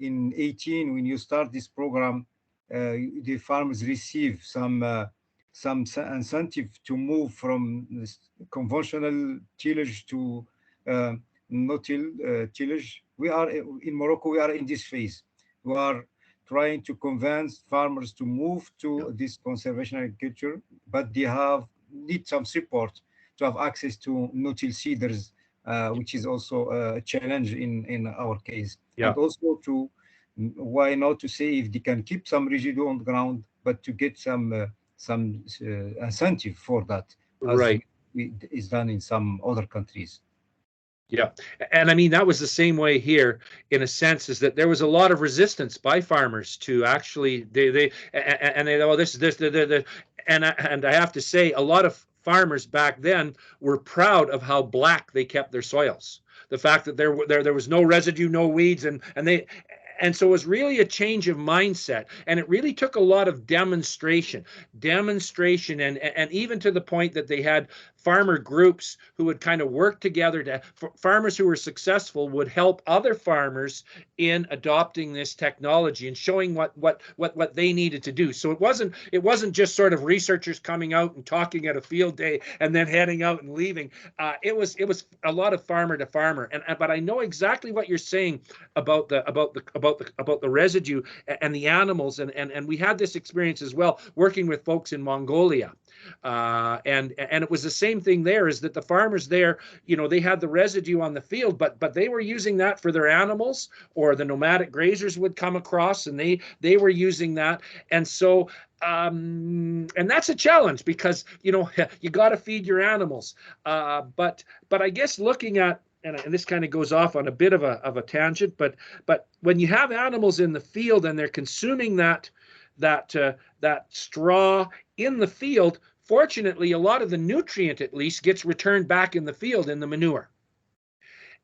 in 2018, when you start this program, the farmers receive some incentive to move from conventional tillage to no-till tillage. We are in Morocco. We are in this phase. We are trying to convince farmers to move to this conservation agriculture, but they need some support to have access to no-till seeders, which is also a challenge in our case. Yeah. And also why not to say if they can keep some residue on the ground, but to get some incentive for that, as right, is done in some other countries. Yeah, and I mean that was the same way here, in a sense, is that there was a lot of resistance by farmers to actually they and I have to say a lot of farmers back then were proud of how black they kept their soils. The fact that there was no residue, no weeds, and so it was really a change of mindset, and it really took a lot of demonstration, and even to the point that they had farmer groups who would kind of work together farmers who were successful would help other farmers in adopting this technology and showing what they needed to do. So it wasn't just sort of researchers coming out and talking at a field day and then heading out and leaving. It was a lot of farmer to farmer, but I know exactly what you're saying about the residue and the animals, and we had this experience as well working with folks in Mongolia, and it was the same thing there, is that the farmers there, they had the residue on the field, but they were using that for their animals, or the nomadic grazers would come across and they were using that. And so and that's a challenge, because you got to feed your animals, but I guess looking at, and this kind of goes off on a bit of a tangent, but when you have animals in the field and they're consuming that straw in the field, fortunately, a lot of the nutrient at least gets returned back in the field in the manure,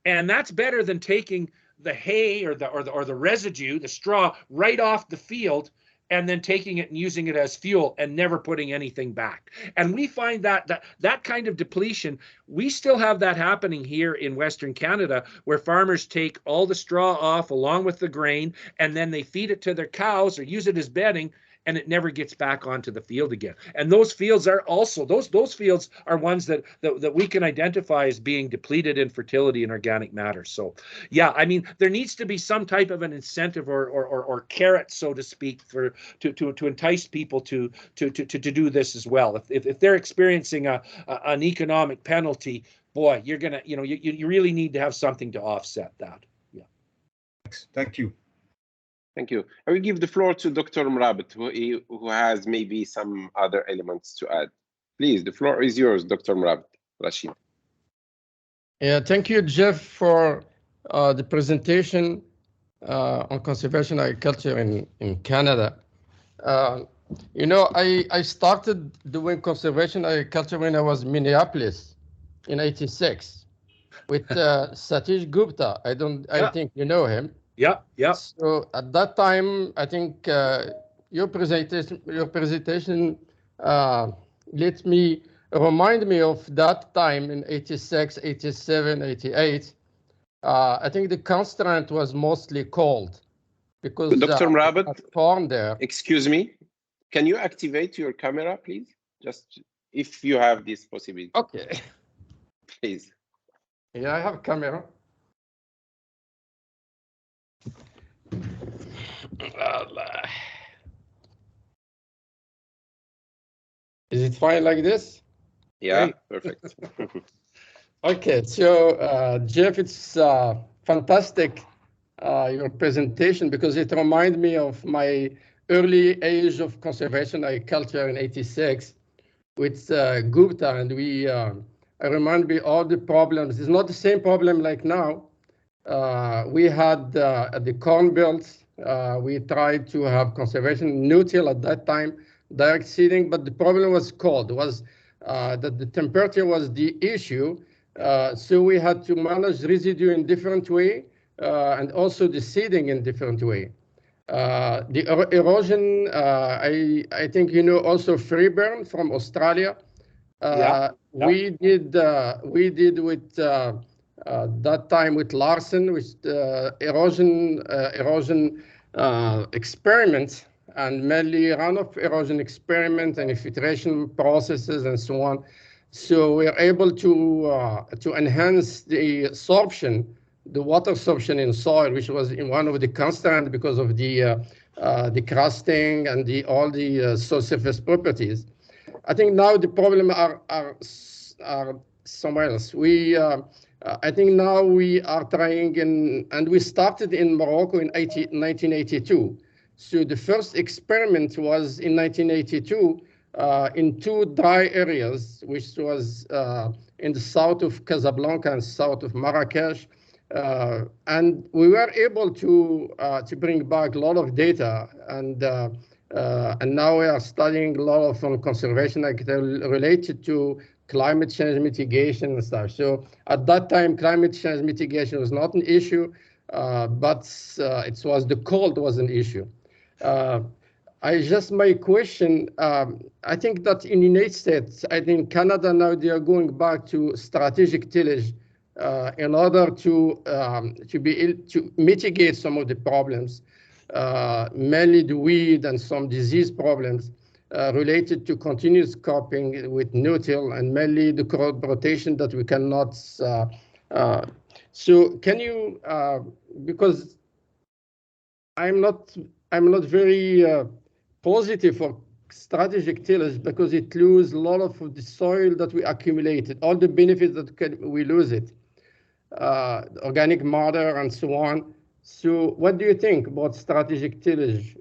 and that's better than taking the hay or the residue, the straw, right off the field and then taking it and using it as fuel and never putting anything back. And we find that kind of depletion, we still have that happening here in Western Canada, where farmers take all the straw off along with the grain, and then they feed it to their cows or use it as bedding, and it never gets back onto the field again. And those fields are also, those fields are ones that we can identify as being depleted in fertility and organic matter. So yeah, I mean, there needs to be some type of an incentive or carrot, so to speak, to entice people to do this as well. If they're experiencing an economic penalty boy, you're gonna, you really need to have something to offset that. Yeah. Thank you. Thank you. I will give the floor to Dr. Mrabit, who has maybe some other elements to add. Please, the floor is yours, Dr. Mrabit. Rashid. Yeah, thank you, Jeff, for the presentation on conservation agriculture in Canada. I started doing conservation agriculture when I was in Minneapolis in '86 with Satish Gupta. I think you know him. Yeah, yeah. So at that time, I think your presentation let me remind me of that time in '86, '87, '88. I think the constraint was mostly cold because Dr. Mrabit, farm there. Excuse me, can you activate your camera, please? Just if you have this possibility. Okay. Please. Yeah, I have camera. Is it fine like this? Yeah, perfect. Okay, so Jeff, it's fantastic your presentation because it reminds me of my early age of conservation agriculture in '86 with Gupta, and I remind me all the problems. It's not the same problem like now. We had at the Corn Belt, we tried to have conservation no-till at that time, direct seeding, but the problem was cold. It was that the temperature was the issue. So we had to manage residue in different way and also the seeding in different way. The erosion, I think you know also Freeburn from Australia. We did with that time with Larsen, with erosion experiments, and mainly runoff erosion experiment and infiltration processes and so on. So we're able to enhance the absorption, the water absorption in soil, which was in one of the constraints because of the crusting and all the soil surface properties. I think now the problem are somewhere else. I think now we are trying and we started in Morocco in 1982. So the first experiment was in 1982 in two dry areas, which was in the south of Casablanca and south of Marrakesh. And we were able to bring back a lot of data, and now we are studying a lot of conservation related to climate change mitigation and stuff. So at that time, climate change mitigation was not an issue, but it was the cold was an issue. My question, I think that in the United States, I think Canada now they are going back to strategic tillage in order to be able to mitigate some of the problems, mainly the weed and some disease problems related to continuous cropping with no-till and mainly the crop rotation that we cannot. So can you, because I'm not very positive for strategic tillage because it loses a lot of the soil that we accumulated, all the benefits that we lose it, organic matter and so on. So what do you think about strategic tillage?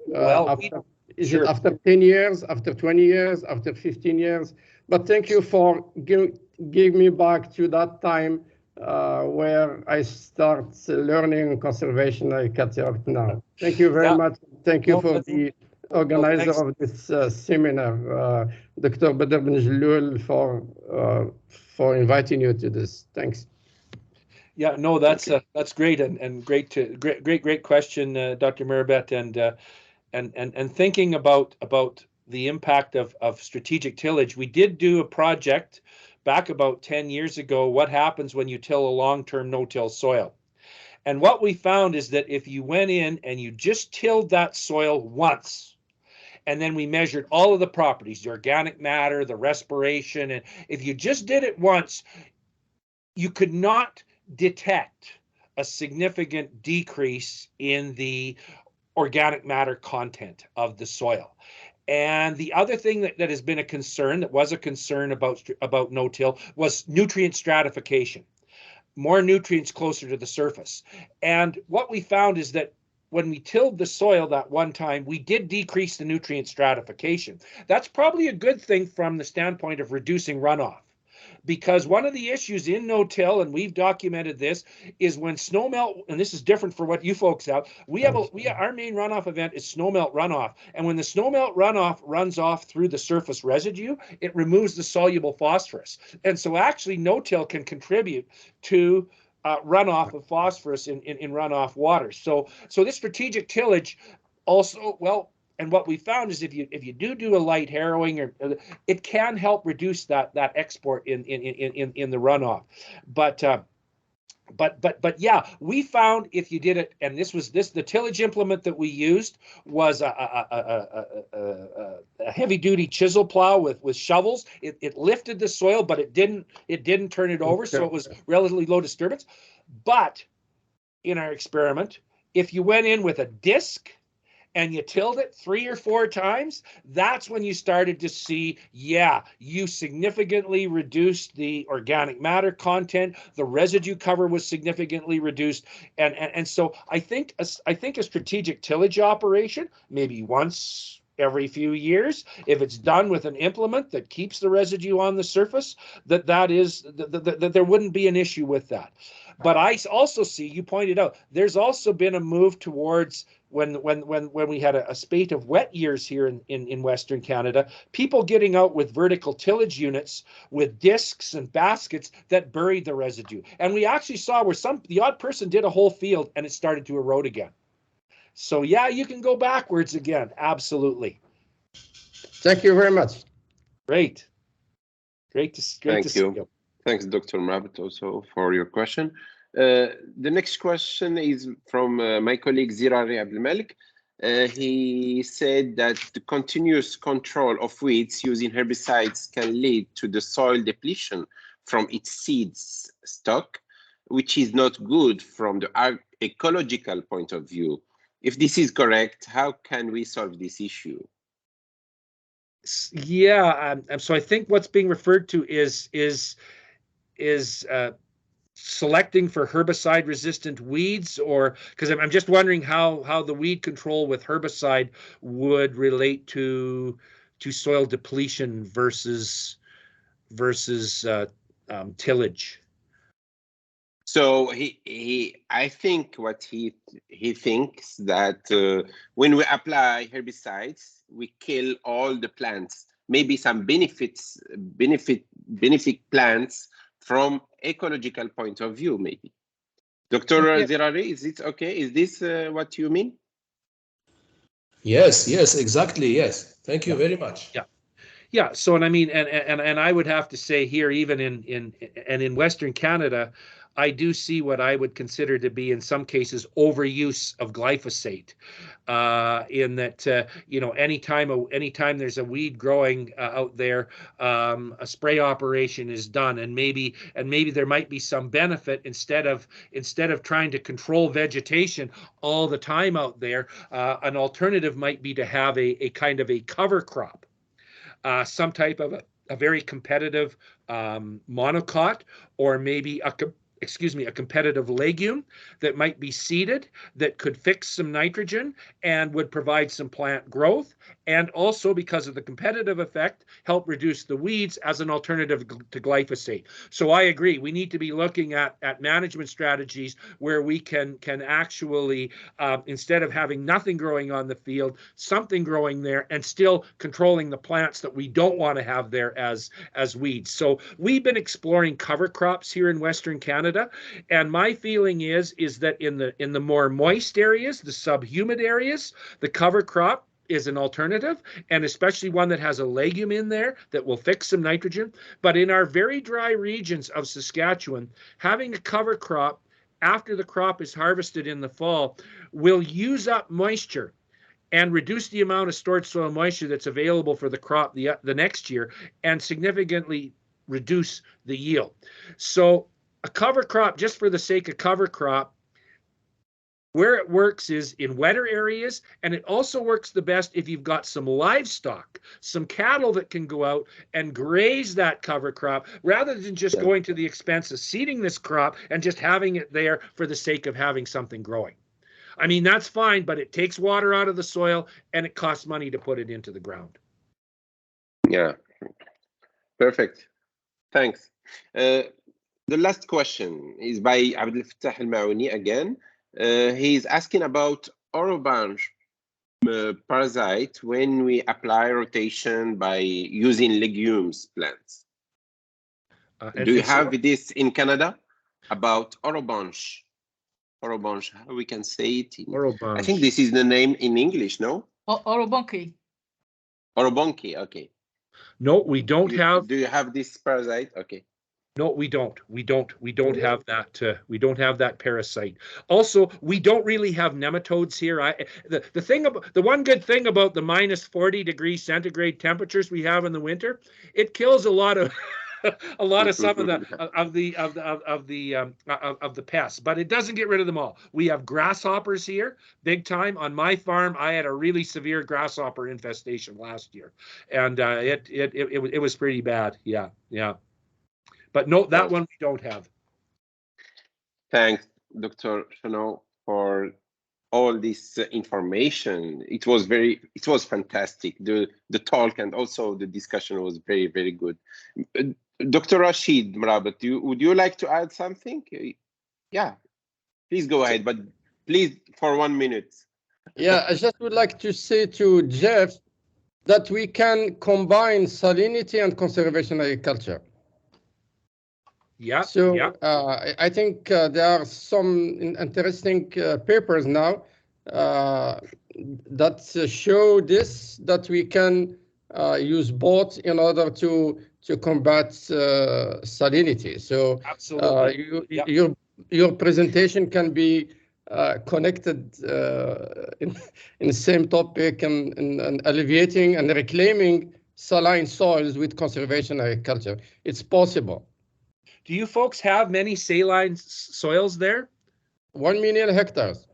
Is it after 10 years, after 20 years, after 15 years? But thank you for giving me back to that time where I start learning conservation agriculture now. Thank you very much. Thank you for the organizer of this seminar, Dr. Badr Ben Jalloul, for inviting you to this. Thanks. Yeah, no, that's great and great question, Dr. Mrabit, and thinking about the impact of strategic tillage. We did do a project back about 10 years ago. What happens when you till a long-term no-till soil? And what we found is that if you went in and you just tilled that soil once, and then we measured all of the properties, the organic matter, the respiration, and if you just did it once, you could not detect a significant decrease in the organic matter content of the soil. And the other thing that has been a concern, that was a concern about no-till, was nutrient stratification. More nutrients closer to the surface. And what we found is that when we tilled the soil that one time, we did decrease the nutrient stratification. That's probably a good thing from the standpoint of reducing runoff. Because one of the issues in no-till, and we've documented this, is when snowmelt, and this is different for what you folks have, our main runoff event is snowmelt runoff. And when the snowmelt runoff runs off through the surface residue, it removes the soluble phosphorus. And so actually no-till can contribute to runoff of phosphorus in runoff water. So this strategic tillage also, well, and what we found is if you do a light harrowing, or it can help reduce that export in the runoff. But yeah, we found if you did it, and the tillage implement that we used was a heavy duty chisel plow with shovels. It lifted the soil, but it didn't turn it over, so it was relatively low disturbance. But in our experiment, if you went in with a disc and you tilled it 3 or 4 times, that's when you started to see, yeah, you significantly reduced the organic matter content, the residue cover was significantly reduced, and so I think a strategic tillage operation, maybe once every few years, if it's done with an implement that keeps the residue on the surface, that there wouldn't be an issue with that. But I also see, you pointed out, there's also been a move towards when we had a spate of wet years here in Western Canada, people getting out with vertical tillage units with discs and baskets that buried the residue. And we actually saw where the odd person did a whole field and it started to erode again. So yeah, you can go backwards again. Absolutely. Thank you very much. Great. Great to see you. Thanks, Dr. Mabit, also for your question. The next question is from my colleague Zirari Abdelmalik. He said that the continuous control of weeds using herbicides can lead to the soil depletion from its seeds stock, which is not good from the ecological point of view. If this is correct, how can we solve this issue? Yeah, so I think what's being referred to is selecting for herbicide-resistant weeds, or because I'm just wondering how the weed control with herbicide would relate to soil depletion versus tillage. So I think what he thinks that when we apply herbicides, we kill all the plants. Maybe some benefit plants from ecological point of view, maybe. Dr. Zirari, is it okay? Is this what you mean? Yes, exactly. Yes. Thank you very much. Yeah. So, and I mean, and I would have to say here, even in Western Canada, I do see what I would consider to be, in some cases, overuse of glyphosate. In that, anytime there's a weed growing out there, a spray operation is done, and maybe there might be some benefit instead of trying to control vegetation all the time out there. An alternative might be to have a kind of a cover crop, some type of a very competitive monocot, or maybe a competitive legume that might be seeded, that could fix some nitrogen and would provide some plant growth, and also, because of the competitive effect, help reduce the weeds as an alternative to glyphosate. So I agree, we need to be looking at management strategies where we can actually, instead of having nothing growing on the field, something growing there, and still controlling the plants that we don't want to have there as weeds. So we've been exploring cover crops here in Western Canada, and my feeling is that in the more moist areas, the subhumid areas, the cover crop is an alternative, and especially one that has a legume in there that will fix some nitrogen. But in our very dry regions of Saskatchewan, having a cover crop after the crop is harvested in the fall will use up moisture and reduce the amount of stored soil moisture that's available for the crop the next year, and significantly reduce the yield. So a cover crop, just for the sake of cover crop, Where it works is in wetter areas, and it also works the best if you've got some livestock, some cattle that can go out and graze that cover crop rather than just going to the expense of seeding this crop and just having it there for the sake of having something growing. I mean, that's fine, but it takes water out of the soil and it costs money to put it into the ground. Yeah, perfect. Thanks. The last question is by Abdel Fattah Al-Maouni again. He's asking about orange parasite when we apply rotation by using legumes plants. Do you have this in Canada about orange? Orange, how we can say it? I think this is the name in English, no? Orobonki. Orobonki, okay. No, we don't have. Do you have this parasite? Okay. No, we don't. We don't have that. We don't have that parasite. Also, we don't really have nematodes here. The one good thing about the minus 40 degrees centigrade temperatures we have in the winter, it kills a lot of some of the pests, but it doesn't get rid of them all. We have grasshoppers here, big time. On my farm, I had a really severe grasshopper infestation last year, and it was pretty bad. Yeah. But no, that one we don't have. Thanks, Dr. Schoenau, for all this information. It was fantastic. The talk and also the discussion was very, very good. Dr. Rashid Mrabat, would you like to add something? Yeah, please go ahead, but please for 1 minute. Yeah, I just would like to say to Jeff that we can combine salinity and conservation agriculture. Yeah. So yeah. I think there are some interesting papers now that show this, that we can use both in order to combat salinity. So absolutely, your presentation can be connected in the same topic and alleviating and reclaiming saline soils with conservation agriculture. It's possible. Do you folks have many saline soils there? 1 million hectares.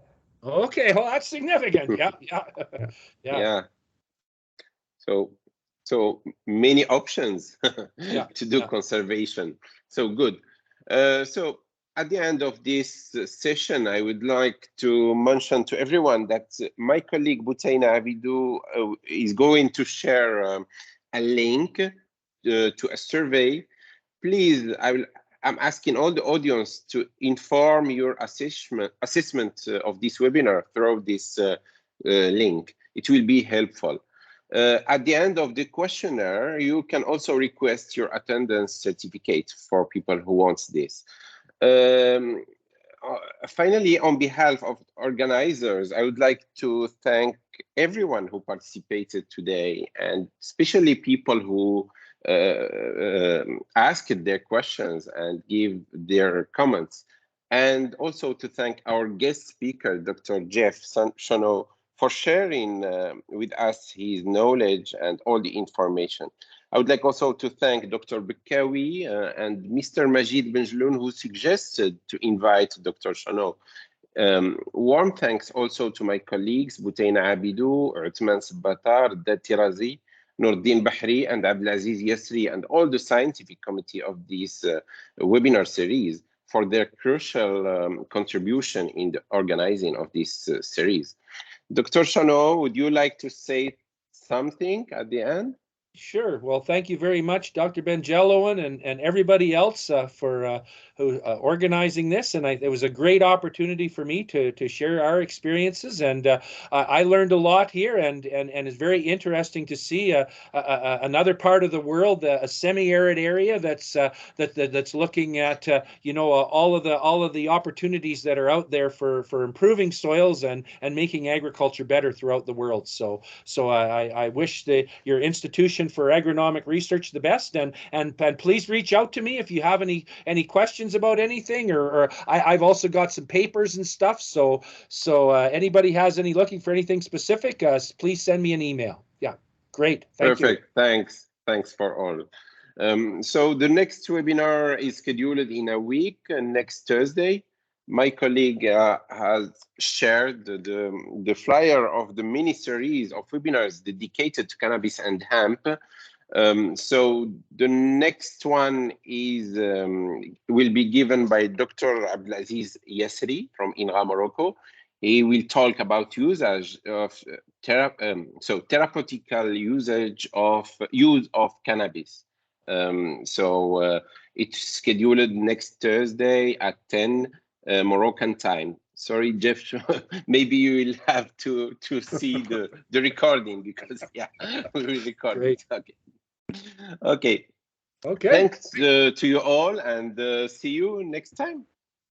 Okay, well, that's significant. Yeah. So many options to do conservation. So good. So at the end of this session, I would like to mention to everyone that my colleague Boutaina Abidou is going to share a link to a survey. Please, I'm asking all the audience to inform your assessment of this webinar through this link. It will be helpful. At the end of the questionnaire, you can also request your attendance certificate for people who want this. Finally, on behalf of organizers, I would like to thank everyone who participated today, and especially people who asked their questions and give their comments, and also to thank our guest speaker, Dr. Jeff Schoenau, for sharing with us his knowledge and all the information. I would like also to thank Dr. Bekawi and Mr. Majid Benjeloun, who suggested to invite Dr. Schoenau. Warm thanks also to my colleagues, Boutaina Abidou, Uthman Sabbatar, Dati Razi, Noordin Bahri, and Abdelaziz Yasri, and all the scientific committee of this webinar series for their crucial contribution in the organizing of this series. Dr. Schoenau, would you like to say something at the end? Sure. Well, thank you very much, Dr. Benjeloun, and everybody else for organizing this. And it was a great opportunity for me to share our experiences. And I learned a lot here, and it's very interesting to see another part of the world, a semi-arid area that's looking at all of the opportunities that are out there for improving soils and making agriculture better throughout the world. So I wish your institution for agronomic research the best, and please reach out to me if you have any questions about anything, or I've also got some papers and stuff, so anybody has looking for anything specific, please send me an email. Yeah, great. Perfect. Thanks for all. So the next webinar is scheduled in a week, next Thursday. my colleague has shared the flyer of the mini series of webinars dedicated to cannabis and hemp. So the next one is will be given by Dr. Abdelaziz Yassri from INRA Morocco. He will talk about usage of therapeutical use of cannabis. It's scheduled next Thursday at 10 Moroccan time. Sorry, Jeff, maybe you will have to see the recording because yeah, we will record Great. it. Okay. Okay. Thanks to you all, and see you next time.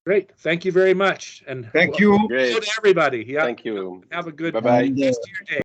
Great. Thank you very much. And Thank you. Great. to everybody. Yeah. Thank you. Have a good Bye-bye. And, rest of your day.